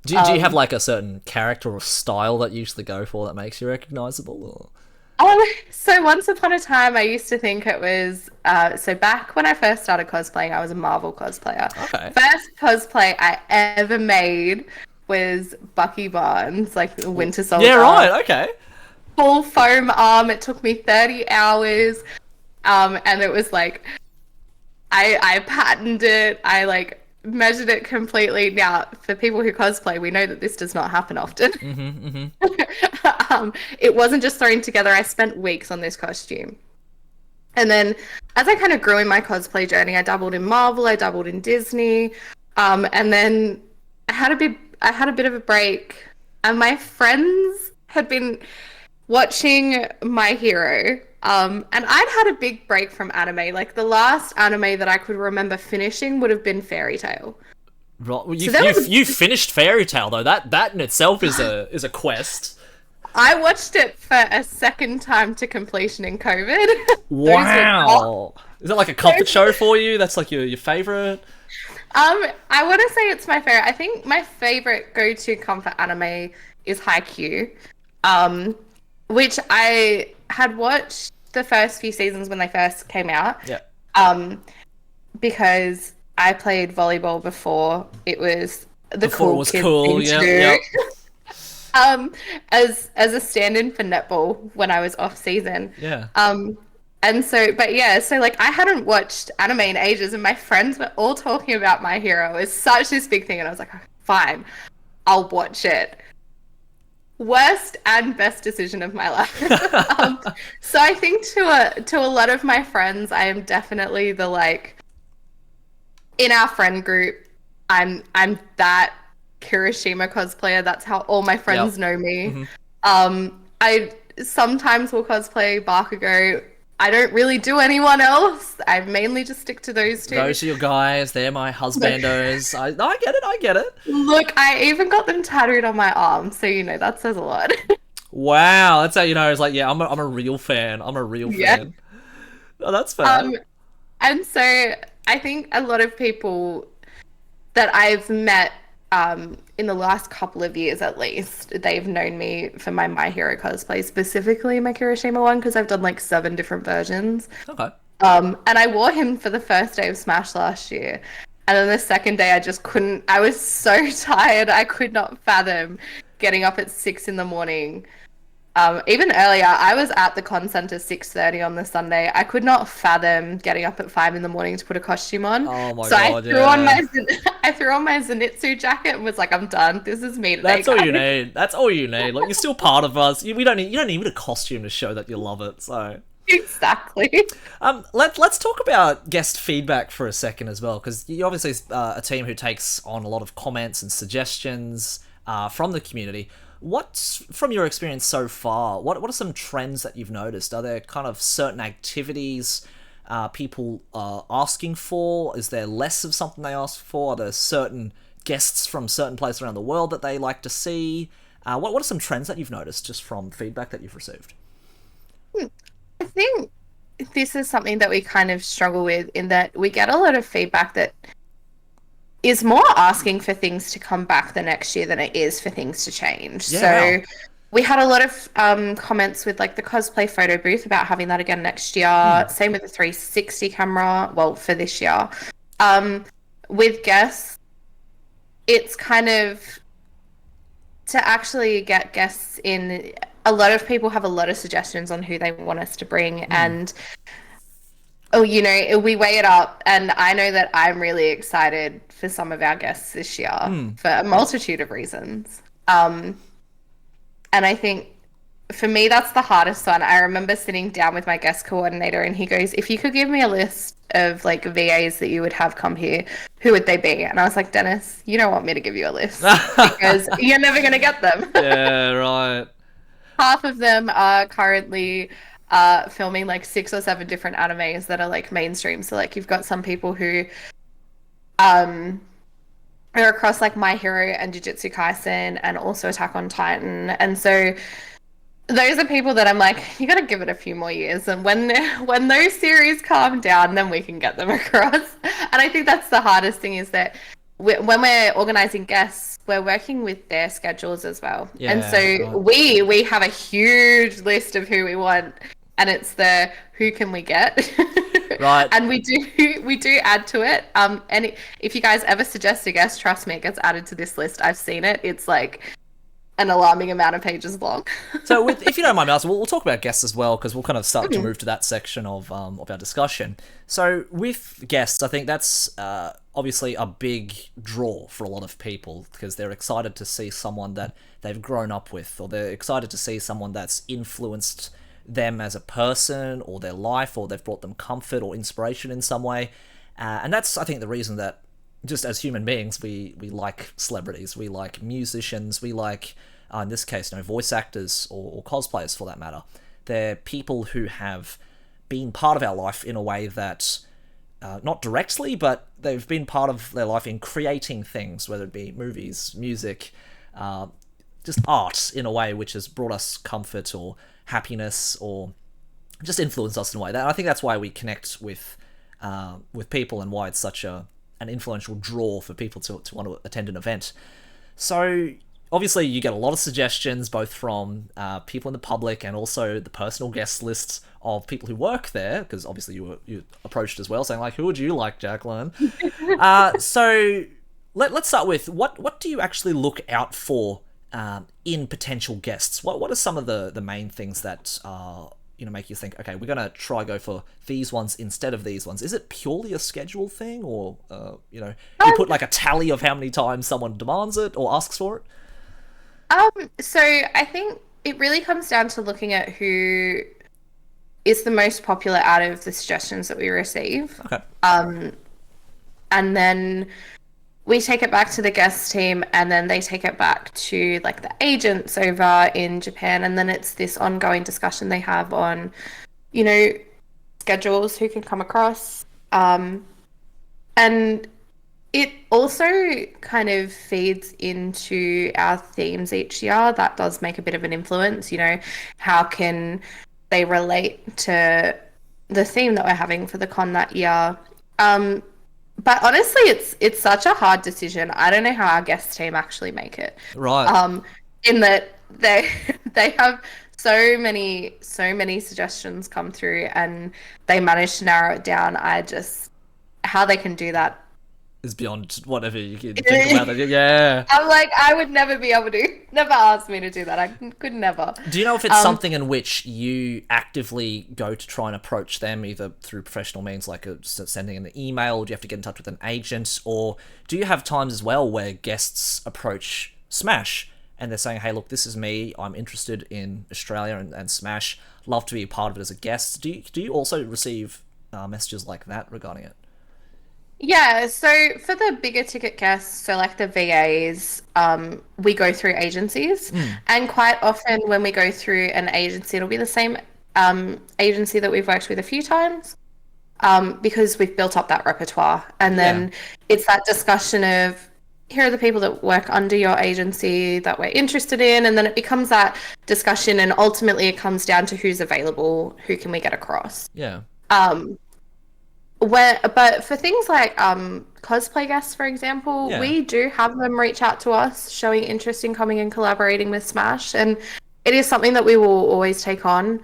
Do you have like a certain character or style that you usually go for that makes you recognizable? So once upon a time, I used to think it was. So back when I first started cosplaying, I was a Marvel cosplayer. Okay. First cosplay I ever made was Bucky Barnes, like the Winter Soldier. Yeah, right. Okay. Full foam arm. It took me 30 hours. And it was like, I patterned it. I like measured it completely. Now, for people who cosplay, we know that this does not happen often. It wasn't just thrown together. I spent weeks on this costume. And then as I kind of grew in my cosplay journey, I dabbled in Marvel, I dabbled in Disney. And then I had a bit of a break. And my friends had been watching My Hero. And I'd had a big break from anime. Like the last anime that I could remember finishing would have been Fairy Tail. Right. Well, you finished Fairy Tail though. That in itself is a quest. I watched it for a second time to completion in COVID. Wow. Is that like a comfort show for you? That's like your favorite? I want to say it's my favorite. I think my favorite go-to comfort anime is Haikyuu, which I had watched the first few seasons when they first came out. Yeah. Because I played volleyball before it was the Before it cool was kid cool, thing to yeah. do. As a stand-in for netball when I was off season. Yeah. And so, but yeah, so like I hadn't watched anime in ages, and my friends were all talking about My Hero. It's such this big thing, and I was like, fine, I'll watch it. Worst and best decision of my life. So I think to a lot of my friends, I am definitely the like in our friend group. I'm that Kirishima cosplayer. That's how all my friends know me. I sometimes will cosplay Bakugo. I don't really do anyone else. I mainly just stick to those 2. Those are your guys. They're my husbandos. I get it. Look, I even got them tattooed on my arm, so that says a lot. Wow, that's how you know. It's like, yeah, I'm a real fan. I'm a real fan. Oh, that's fair. And so I think a lot of people that I've met in the last couple of years at least, they've known me for my Hero cosplay, specifically my Kirishima one, because I've done like 7 different versions. Okay. And I wore him for the first day of Smash last year. And then the second day I just couldn't, I was so tired, I could not fathom getting up at 6 in the morning. Even earlier, I was at the con center 6:30 on the Sunday. I could not fathom getting up at 5 in the morning to put a costume on. Oh my so god! I threw on my Zenitsu jacket and was like, "I'm done. This is me today." That's all you need. That's all you need. Like, you're still part of us. You don't need a costume to show that you love it. So exactly. Let's talk about guest feedback for a second as well, because you're obviously a team who takes on a lot of comments and suggestions from the community. What's, from your experience so far, what are some trends that you've noticed? Are there kind of certain activities people are asking for? Is there less of something they ask for? Are there certain guests from certain places around the world that they like to see? What are some trends that you've noticed just from feedback that you've received? I think this is something that we kind of struggle with, in that we get a lot of feedback that is more asking for things to come back the next year than it is for things to change. Yeah. So we had a lot of comments with like the cosplay photo booth about having that again next year. Same with the 360 camera, well, for this year. With guests, it's kind of to actually get guests in. A lot of people have a lot of suggestions on who they want us to bring, and Oh, we weigh it up, and I know that I'm really excited for some of our guests this year for a multitude of reasons. And I think for me, that's the hardest one. I remember sitting down with my guest coordinator, and he goes, "If you could give me a list of like VAs that you would have come here, who would they be?" And I was like, "Dennis, you don't want me to give you a list because you're never going to get them." Yeah, right. Half of them are currently filming like 6 or 7 different animes that are like mainstream. So like you've got some people who are across like My Hero and Jujutsu Kaisen and also Attack on Titan. And so those are people that I'm like, you got to give it a few more years, and when those series calm down, then we can get them across. And I think that's the hardest thing is that when we're organizing guests, we're working with their schedules as well. Yeah, and so we have a huge list of who we want, and it's the who can we get. Right. And we do add to it. And if you guys ever suggest a guest, trust me, it gets added to this list. I've seen it. It's like an alarming amount of pages long. So, if you don't mind me asking, we'll talk about guests as well, because we'll kind of start to move to that section of our discussion. So, with guests, I think that's obviously a big draw for a lot of people, because they're excited to see someone that they've grown up with, or they're excited to see someone that's influenced them as a person, or their life, or they've brought them comfort or inspiration in some way. And that's, I think, the reason that just as human beings, we like celebrities, we like musicians, we like, in this case, voice actors or cosplayers for that matter. They're people who have been part of our life in a way that, not directly, but they've been part of their life in creating things, whether it be movies, music, just art in a way which has brought us comfort or happiness or just influenced us in a way. I think that's why we connect with people, and why it's such an influential draw for people to want to attend an event. So obviously you get a lot of suggestions, both from people in the public and also the personal guest lists of people who work there, because obviously you approached as well, saying like, who would you like, Jacqueline? So let's start with what do you actually look out for in potential guests? What are some of the main things that make you think, okay, we're going to try go for these ones instead of these ones? Is it purely a schedule thing, or, you put like a tally of how many times someone demands it or asks for it? So I think it really comes down to looking at who is the most popular out of the suggestions that we receive. Okay. And then we take it back to the guest team, and then they take it back to like the agents over in Japan, and then it's this ongoing discussion they have on, schedules, who can come across. And it also kind of feeds into our themes each year. That does make a bit of an influence, how can they relate to the theme that we're having for the con that year. But honestly, it's such a hard decision. I don't know how our guest team actually make it. Right. In that they have so many suggestions come through, and they manage to narrow it down. How they can do that is beyond whatever you can think about it. Yeah. I'm like, I would never be able to. Never ask me to do that. I could never. Do you know if it's something in which you actively go to try and approach them, either through professional means like sending an email, or do you have to get in touch with an agent, or do you have times as well where guests approach Smash and they're saying, hey, look, this is me, I'm interested in Australia and Smash, love to be a part of it as a guest? Do you also receive messages like that regarding it? Yeah, so for the bigger ticket guests, so like the VAs, we go through agencies. And quite often when we go through an agency, it'll be the same agency that we've worked with a few times, because we've built up that repertoire. And then it's that discussion of, here are the people that work under your agency that we're interested in. And then it becomes that discussion, and ultimately it comes down to who's available, who can we get across. Yeah. But for things like cosplay guests, for example, we do have them reach out to us showing interest in coming and collaborating with Smash, and it is something that we will always take on.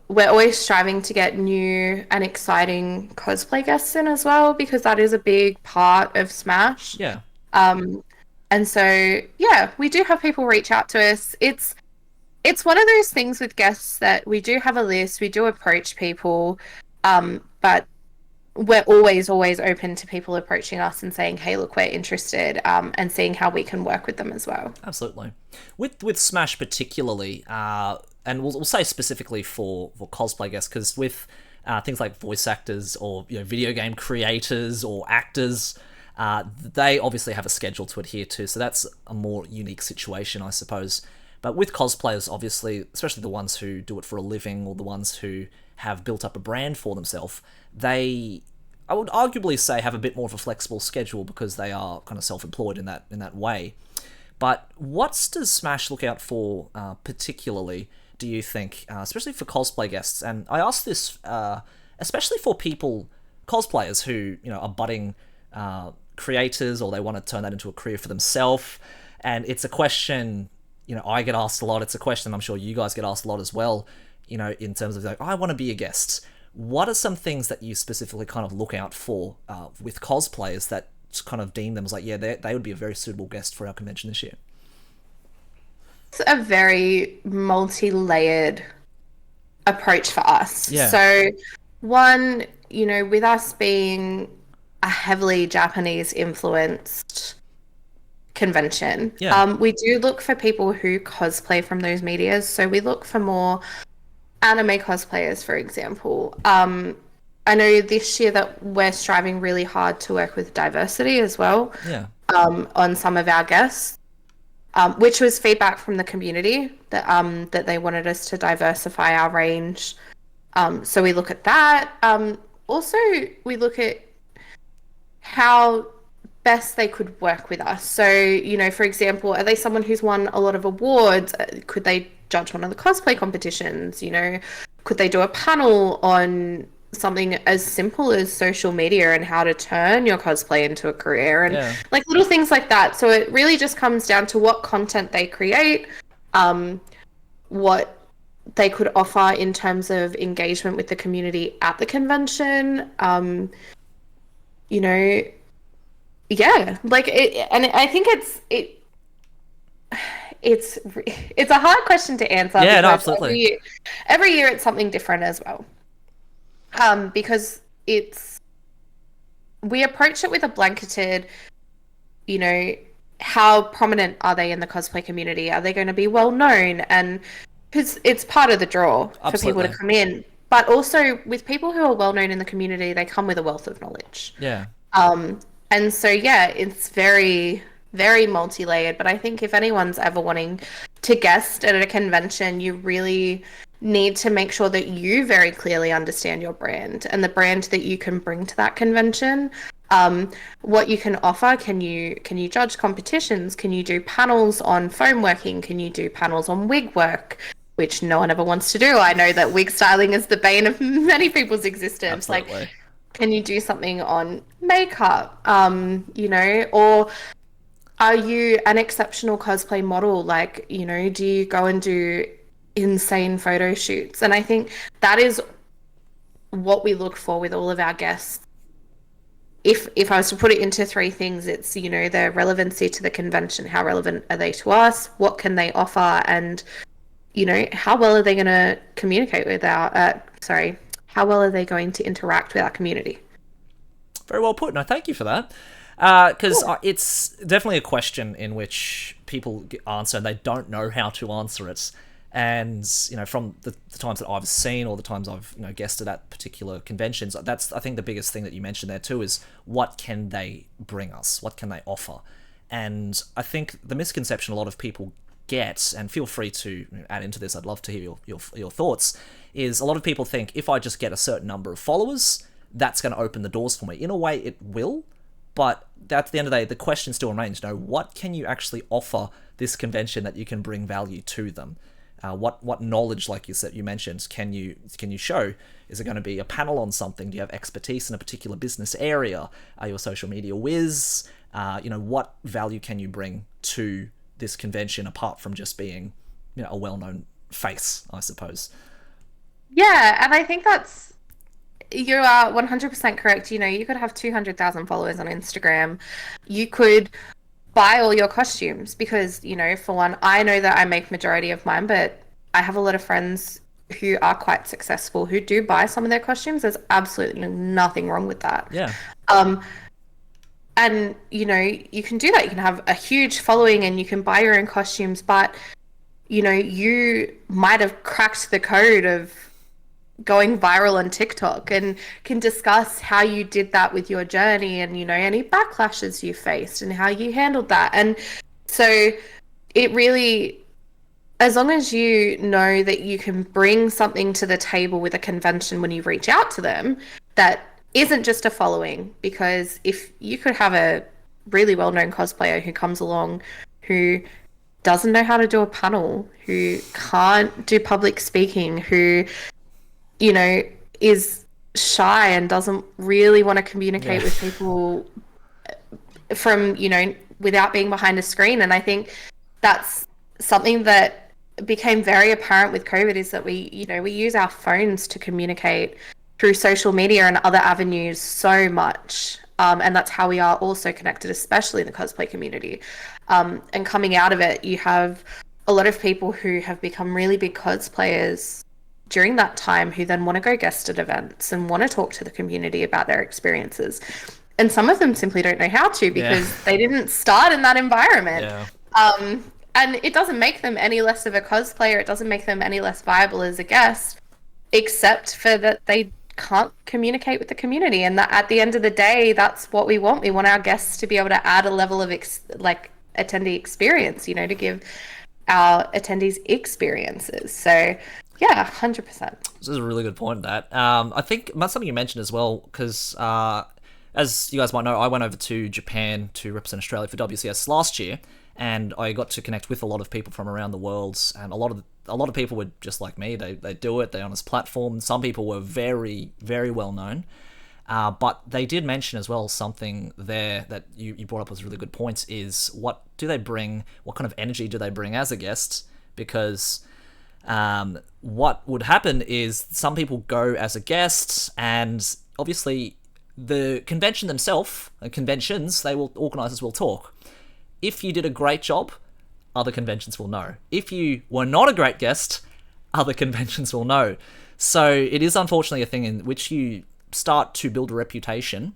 We're always striving to get new and exciting cosplay guests in as well, because that is a big part of Smash. Yeah. And so, we do have people reach out to us. It's one of those things with guests that we do have a list, we do approach people, but we're always open to people approaching us and saying, "Hey, look, we're interested," and seeing how we can work with them as well. Absolutely. With Smash particularly, and we'll say specifically for cosplay guests, because with things like voice actors or video game creators or actors, they obviously have a schedule to adhere to, so that's a more unique situation, I suppose. But with cosplayers, obviously, especially the ones who do it for a living or the ones who have built up a brand for themselves, they, I would arguably say, have a bit more of a flexible schedule because they are kind of self-employed in that way. But what does Smash look out for particularly, do you think, especially for cosplay guests? And I ask this especially for people, cosplayers who are budding creators, or they want to turn that into a career for themselves. And it's a question I get asked a lot. It's a question I'm sure you guys get asked a lot as well. In terms of like, I want to be a guest. What are some things that you specifically kind of look out for with cosplayers that kind of deem them as like, yeah, they would be a very suitable guest for our convention this year? It's a very multi-layered approach for us. Yeah. So, one, with us being a heavily Japanese influenced convention, Yeah. we do look for people who cosplay from those medias. So we look for more anime cosplayers, for example. I know this year that we're striving really hard to work with diversity as well, Yeah. on some of our guests, which was feedback from the community that they wanted us to diversify our range. So we look at that. Also, we look at how best they could work with us. So, for example, are they someone who's won a lot of awards? Could they judge one of the cosplay competitions? Could they do a panel on something as simple as social media and how to turn your cosplay into a career, and like little things like that. So it really just comes down to what content they create, what they could offer in terms of engagement with the community at the convention. Yeah, like it, and I think it's a hard question to answer. Yeah, no, because absolutely. every year it's something different as well. Because we approach it with a blanketed, how prominent are they in the cosplay community? Are they going to be well known? And because it's part of the draw for people to come in. But also with people who are well known in the community, they come with a wealth of knowledge. Yeah. And so, yeah, it's very, very multi-layered. But I think if anyone's ever wanting to guest at a convention, you really need to make sure that you very clearly understand your brand and the brand that you can bring to that convention. What you can offer. Can you judge competitions? Can you do panels on foam working? Can you do panels on wig work? Which no one ever wants to do. I know that wig styling is the bane of many people's existence. Absolutely. Like, can you do something on makeup? Or are you an exceptional cosplay model? Like, do you go and do insane photo shoots? And I think that is what we look for with all of our guests. If I was to put it into three things, it's, their relevancy to the convention. How relevant are they to us? What can they offer? And, how well are they going to communicate with how well are they going to interact with our community? Very well put. No, thank you for that. Because it's definitely a question in which people answer and they don't know how to answer it. And, from the times that I've seen or the times I've, guested at particular conventions, that's, I think, the biggest thing that you mentioned there too is what can they bring us? What can they offer? And I think the misconception a lot of people get, and feel free to add into this, I'd love to hear your thoughts, is a lot of people think if I just get a certain number of followers, that's going to open the doors for me. In a way, it will, but at the end of the day, the question still remains, what can you actually offer this convention that you can bring value to them? What knowledge, like you mentioned, can you show? Is it going to be a panel on something? Do you have expertise in a particular business area? Are you a social media whiz? What value can you bring to this convention apart from just being, a well-known face, I suppose? Yeah, and I think you are 100% correct. You could have 200,000 followers on Instagram. You could buy all your costumes because, for one, I know that I make majority of mine, but I have a lot of friends who are quite successful who do buy some of their costumes. There's absolutely nothing wrong with that. Yeah. And you can do that. You can have a huge following and you can buy your own costumes, but you might have cracked the code of going viral on TikTok and can discuss how you did that with your journey and any backlashes you faced and how you handled that. And so it really, as long as you know that you can bring something to the table with a convention when you reach out to them that isn't just a following, because if you could have a really well-known cosplayer who comes along who doesn't know how to do a panel, who can't do public speaking, who is shy and doesn't really want to communicate with people from without being behind a screen. And I think that's something that became very apparent with COVID, is that we use our phones to communicate through social media and other avenues so much. And that's how we are also connected, especially in the cosplay community. And coming out of it, you have a lot of people who have become really big cosplayers during that time who then want to go guest at events and want to talk to the community about their experiences. And some of them simply don't know how to because they didn't start in that environment. Yeah. And it doesn't make them any less of a cosplayer. It doesn't make them any less viable as a guest, except for that they can't communicate with the community. And that at the end of the day, that's what we want. We want our guests to be able to add a level of attendee experience, to give our attendees experiences. So yeah, 100%. This is a really good point, that. I think that's something you mentioned as well, because as you guys might know, I went over to Japan to represent Australia for WCS last year, and I got to connect with a lot of people from around the world, and a lot of people were just like me. They do it. They're on this platform. Some people were very, very well known, but they did mention as well something there that you brought up was a really good point, is what do they bring? What kind of energy do they bring as a guest? Because what would happen is some people go as a guest, and obviously the convention themselves, conventions, organisers will talk. If you did a great job, other conventions will know. If you were not a great guest, other conventions will know. So it is unfortunately a thing in which you start to build a reputation.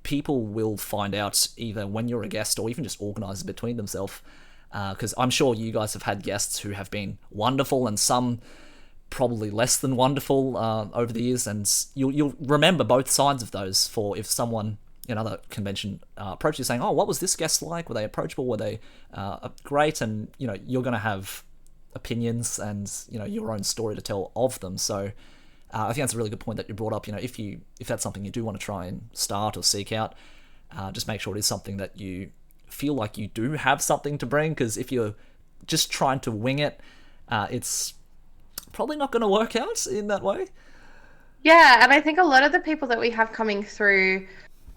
People will find out either when you're a guest or even just organisers between themselves. Because I'm sure you guys have had guests who have been wonderful and some probably less than wonderful over the years, and you'll remember both sides of those. For if someone in another convention approaches you saying, "Oh, what was this guest like? Were they approachable? Were they great?" And you're going to have opinions and your own story to tell of them. So I think that's a really good point that you brought up. If that's something you do want to try and start or seek out, just make sure it is something that you feel like you do have something to bring, because if you're just trying to wing it, it's probably not going to work out in that way. Yeah, and I think a lot of the people that we have coming through,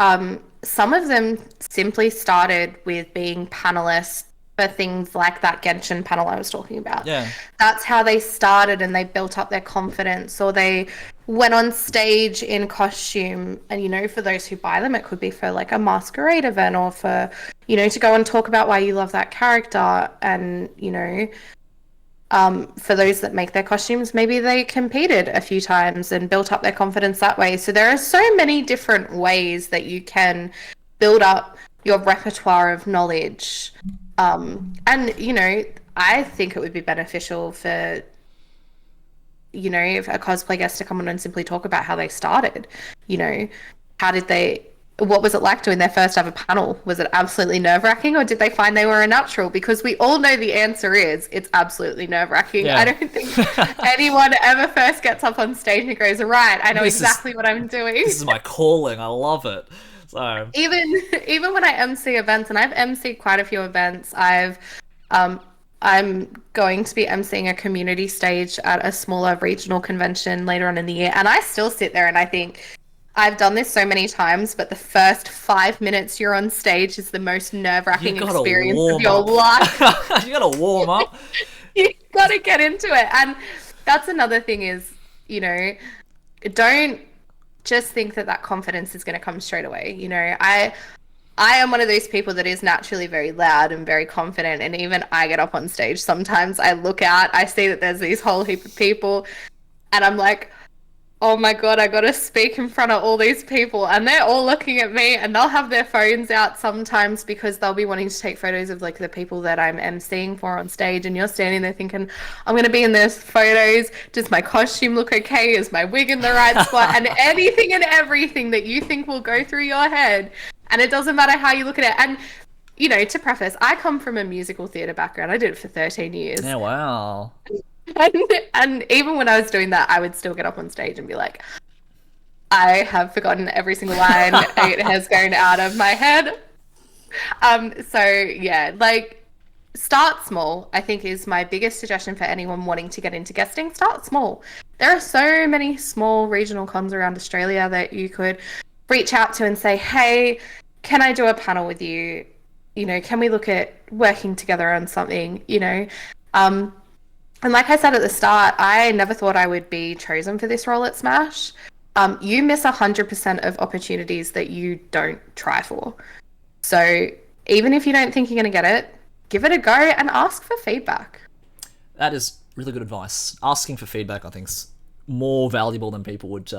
some of them simply started with being panelists for things like that Genshin panel I was talking about. Yeah. That's how they started, and they built up their confidence, or they went on stage in costume. And for those who buy them, it could be for like a masquerade event, or for to go and talk about why you love that character. And for those that make their costumes, maybe they competed a few times and built up their confidence that way. So there are so many different ways that you can build up your repertoire of knowledge. And I think it would be beneficial for if a cosplay guest to come on and simply talk about how they started. What was it like doing their first ever panel? Was it absolutely nerve-wracking, or did they find they were a natural? Because we all know the answer is it's absolutely nerve-wracking. Yeah. I don't think anyone ever first gets up on stage and goes, right, I know exactly what I'm doing. This is my calling. I love it. So even when I MC events, and I've MC'd quite a few events, I'm going to be MCing a community stage at a smaller regional convention later on in the year, and I still sit there and I think, I've done this so many times, but the first 5 minutes you're on stage is the most nerve-wracking experience of your life. You gotta warm up. You gotta get into it. And that's another thing is, don't just think that confidence is going to come straight away. I am one of those people that is naturally very loud and very confident. And even I get up on stage. Sometimes I look out, I see that there's these whole heap of people, and I'm like, oh my God, I gotta speak in front of all these people. And they're all looking at me, and they'll have their phones out sometimes because they'll be wanting to take photos of like the people that I'm emceeing for on stage. And you're standing there thinking, I'm gonna be in those photos. Does my costume look okay? Is my wig in the right spot? And anything and everything that you think will go through your head. And it doesn't matter how you look at it. And, you know, to preface, I come from a musical theatre background. I did it for 13 years. Yeah, wow. And even when I was doing that, I would still get up on stage and be like, I have forgotten every single line. It has gone out of my head. So yeah, like start small, I think is my biggest suggestion for anyone wanting to get into guesting. Start small. There are so many small regional cons around Australia that you could reach out to and say, hey, can I do a panel with you? You know, can we look at working together on something, you know? And like I said at the start, I never thought I would be chosen for this role at Smash. You miss 100% of opportunities that you don't try for. So even if you don't think you're going to get it, give it a go and ask for feedback. That is really good advice. Asking for feedback, I think, is more valuable than people would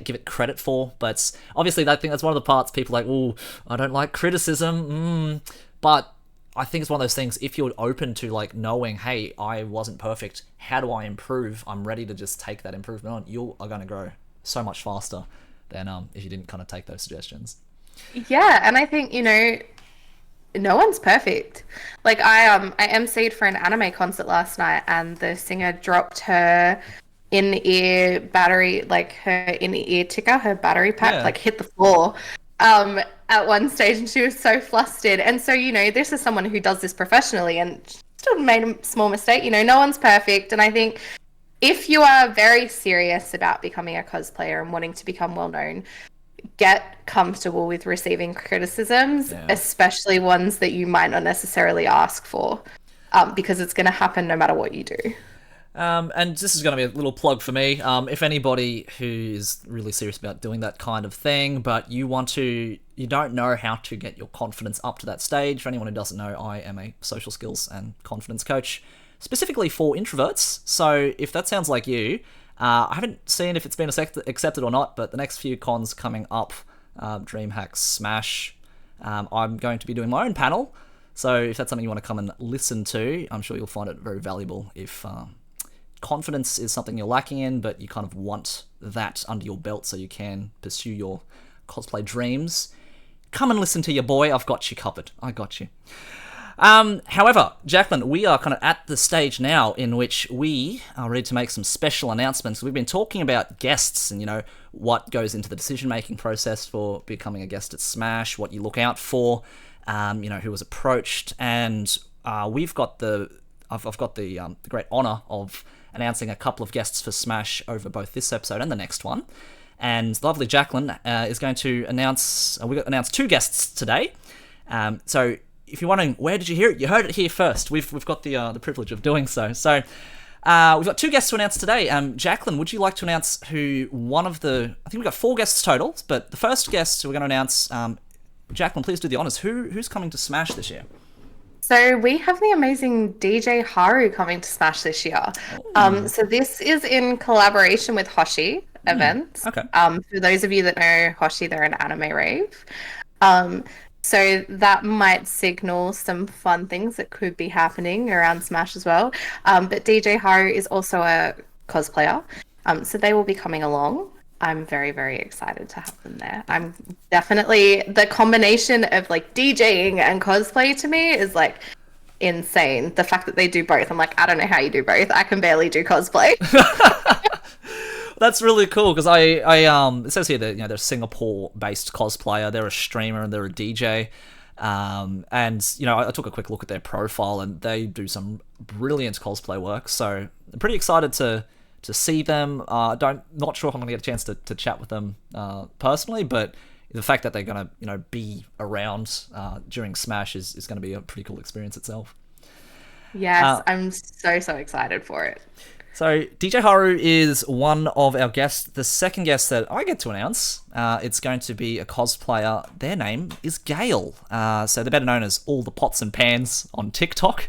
give it credit for. But obviously, I think that's one of the parts people are like, oh, I don't like criticism. But I think it's one of those things, if you're open to like knowing, hey, I wasn't perfect, how do I improve? I'm ready to just take that improvement on. You are going to grow so much faster than if you didn't kind of take those suggestions. Yeah, and I think, you know, no one's perfect. Like I emceed for an anime concert last night, and the singer dropped her in-ear battery, like her in-ear ticker, her battery pack, like hit the floor. At one stage, and she was so flustered. And so, you know, this is someone who does this professionally and still made a small mistake. You know, no one's perfect. And I think if you are very serious about becoming a cosplayer and wanting to become well known, get comfortable with receiving criticisms, especially ones that you might not necessarily ask for, because it's going to happen no matter what you do. And this is going to be a little plug for me. If anybody who is really serious about doing that kind of thing, but you don't know how to get your confidence up to that stage. For anyone who doesn't know, I am a social skills and confidence coach, specifically for introverts. So if that sounds like you, I haven't seen if it's been accepted or not, but the next few cons coming up, DreamHack Smash, I'm going to be doing my own panel. So if that's something you want to come and listen to, I'm sure you'll find it very valuable. If confidence is something you're lacking in, but you kind of want that under your belt so you can pursue your cosplay dreams, come and listen to your boy. I've got you covered. I got you. However, Jacqueline, we are kind of at the stage now in which we are ready to make some special announcements. We've been talking about guests and, you know, what goes into the decision-making process for becoming a guest at Smash, what you look out for, you know, who was approached, and I've got the great honor of announcing a couple of guests for Smash over both this episode and the next one. And the lovely Jacqueline is going to announce... we've announced two guests today. So if you're wondering, where did you hear it? You heard it here first. We've got the privilege of doing so. So we've got two guests to announce today. Jacqueline, would you like to announce who one of the... I think we've got 4 guests total, but the first guest we're going to announce... Jacqueline, please do the honors. Who's coming to Smash this year? So we have the amazing DJ Haru coming to Smash this year. So this is in collaboration with Hoshi Events. Okay. For those of you that know Hoshi, they're an anime rave. So that might signal some fun things that could be happening around Smash as well. But DJ Haru is also a cosplayer. So they will be coming along. I'm very, very excited to have them there. I'm definitely, the combination of like DJing and cosplay to me is like insane. The fact that they do both, I'm like, I don't know how you do both. I can barely do cosplay. That's really cool because I it says here that, you know, they're a Singapore-based cosplayer, they're a streamer, and they're a DJ. And, you know, I took a quick look at their profile and they do some brilliant cosplay work. So I'm pretty excited to see them. Not sure if I'm going to get a chance to chat with them personally, but the fact that they're going to, you know, be around during Smash is going to be a pretty cool experience itself. Yes, I'm so excited for it. So DJ Haru is one of our guests. The second guest that I get to announce, it's going to be a cosplayer. Their name is Gale. So they're better known as All the Pots and Pans on TikTok.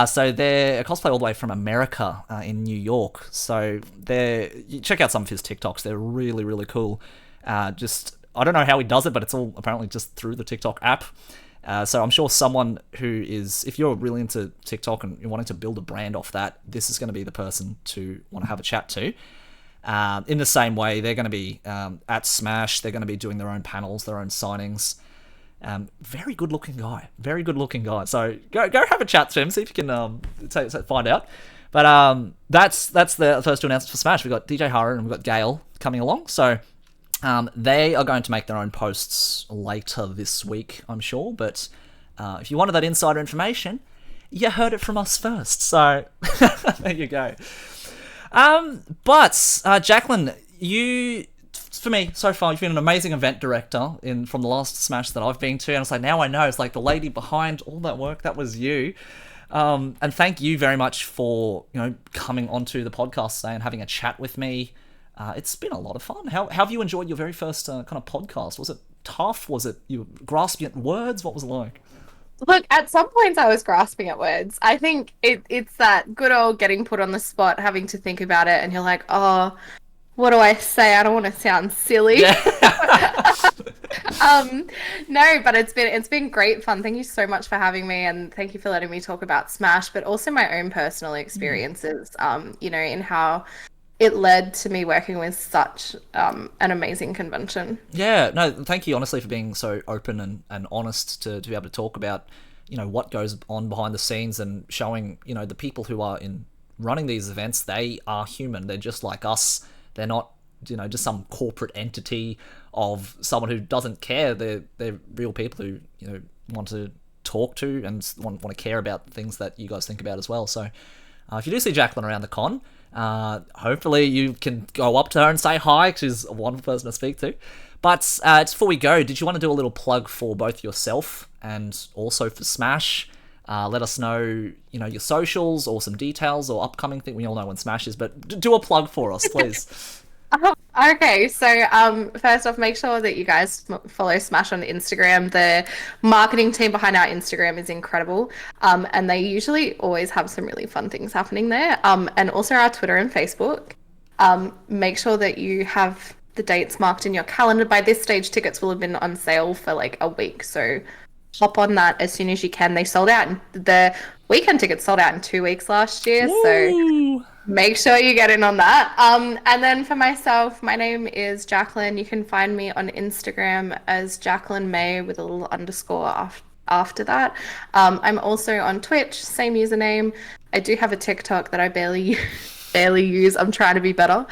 So they're a cosplayer all the way from America in New York. So you check out some of his TikToks. They're really, really cool. I don't know how he does it, but it's all apparently just through the TikTok app. So I'm sure someone who is, if you're really into TikTok and you're wanting to build a brand off that, this is going to be the person to want to have a chat to. In the same way, they're going to be at Smash. They're going to be doing their own panels, their own signings. Very good looking guy. Very good looking guy. So go have a chat to him, see if you can find out. But that's the first two announcements for Smash. We've got DJ Haru and we've got Gale coming along. So they are going to make their own posts later this week, I'm sure. But if you wanted that insider information, you heard it from us first. So there you go. But Jacqueline, for me, so far, you've been an amazing event director from the last Smash that I've been to, and it's like, now I know, it's like the lady behind all that work, that was you. And thank you very much for, coming onto the podcast today and having a chat with me. It's been a lot of fun. How have you enjoyed your very first kind of podcast? Was it tough? Was it you were grasping at words? What was it like? Look, at some points I was grasping at words. I think it's that good old getting put on the spot, having to think about it, and you're like, oh, what do I say? I don't want to sound silly. Yeah. No, but it's been great fun. Thank you so much for having me, and thank you for letting me talk about Smash, but also my own personal experiences, in how it led to me working with such an amazing convention. Yeah, no, thank you honestly for being so open and honest to be able to talk about, what goes on behind the scenes and showing, the people who are running these events, they are human. They're just like us. They're not, just some corporate entity of someone who doesn't care. They're real people who, want to talk to and want to care about things that you guys think about as well. So if you do see Jacqueline around the con, hopefully you can go up to her and say hi, because she's a wonderful person to speak to. But just before we go, did you want to do a little plug for both yourself and also for Smash? Let us know, your socials or some details or upcoming thing. We all know when Smash is, but do a plug for us, please. Okay, so first off, make sure that you guys follow Smash on Instagram. The marketing team behind our Instagram is incredible, and they usually always have some really fun things happening there. And also our Twitter and Facebook. Make sure that you have the dates marked in your calendar. By this stage, tickets will have been on sale for like a week, so hop on that as soon as you can. They sold out, the weekend tickets sold out in 2 weeks last year. Woo! So make sure you get in on that. And then for myself, my name is Jacqueline. You can find me on Instagram as Jacqueline May with a little underscore after that. I'm also on Twitch, same username. I do have a TikTok that I barely use. I'm trying to be better.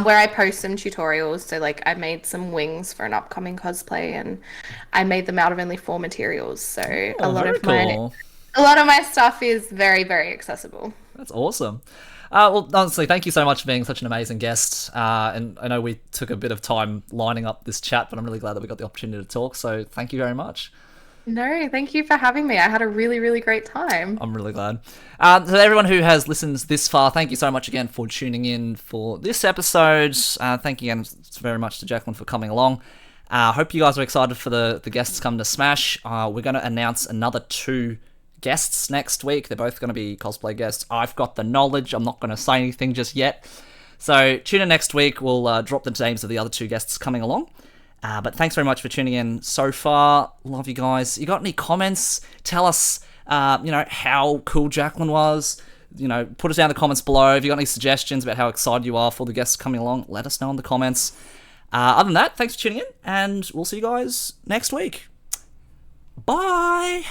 Where I post some tutorials. So like I made some wings for an upcoming cosplay, and I made them out of only 4 materials. So a lot of my stuff is very, very accessible. That's awesome. Well, honestly, thank you so much for being such an amazing guest. And I know we took a bit of time lining up this chat, but I'm really glad that we got the opportunity to talk. So thank you very much. No, thank you for having me. I had a really, really great time. I'm really glad. To everyone who has listened this far, thank you so much again for tuning in for this episode. Thank you again very much to Jacqueline for coming along. Hope you guys are excited for the guests coming to Smash. We're going to announce another 2 guests next week. They're both going to be cosplay guests. I've got the knowledge. I'm not going to say anything just yet. So tune in next week. We'll drop the names of the other 2 guests coming along. But thanks very much for tuning in so far. Love you guys. You got any comments? Tell us, how cool Jacqueline was. Put us down in the comments below. If you got any suggestions about how excited you are for the guests coming along, let us know in the comments. Other than that, thanks for tuning in, and we'll see you guys next week. Bye!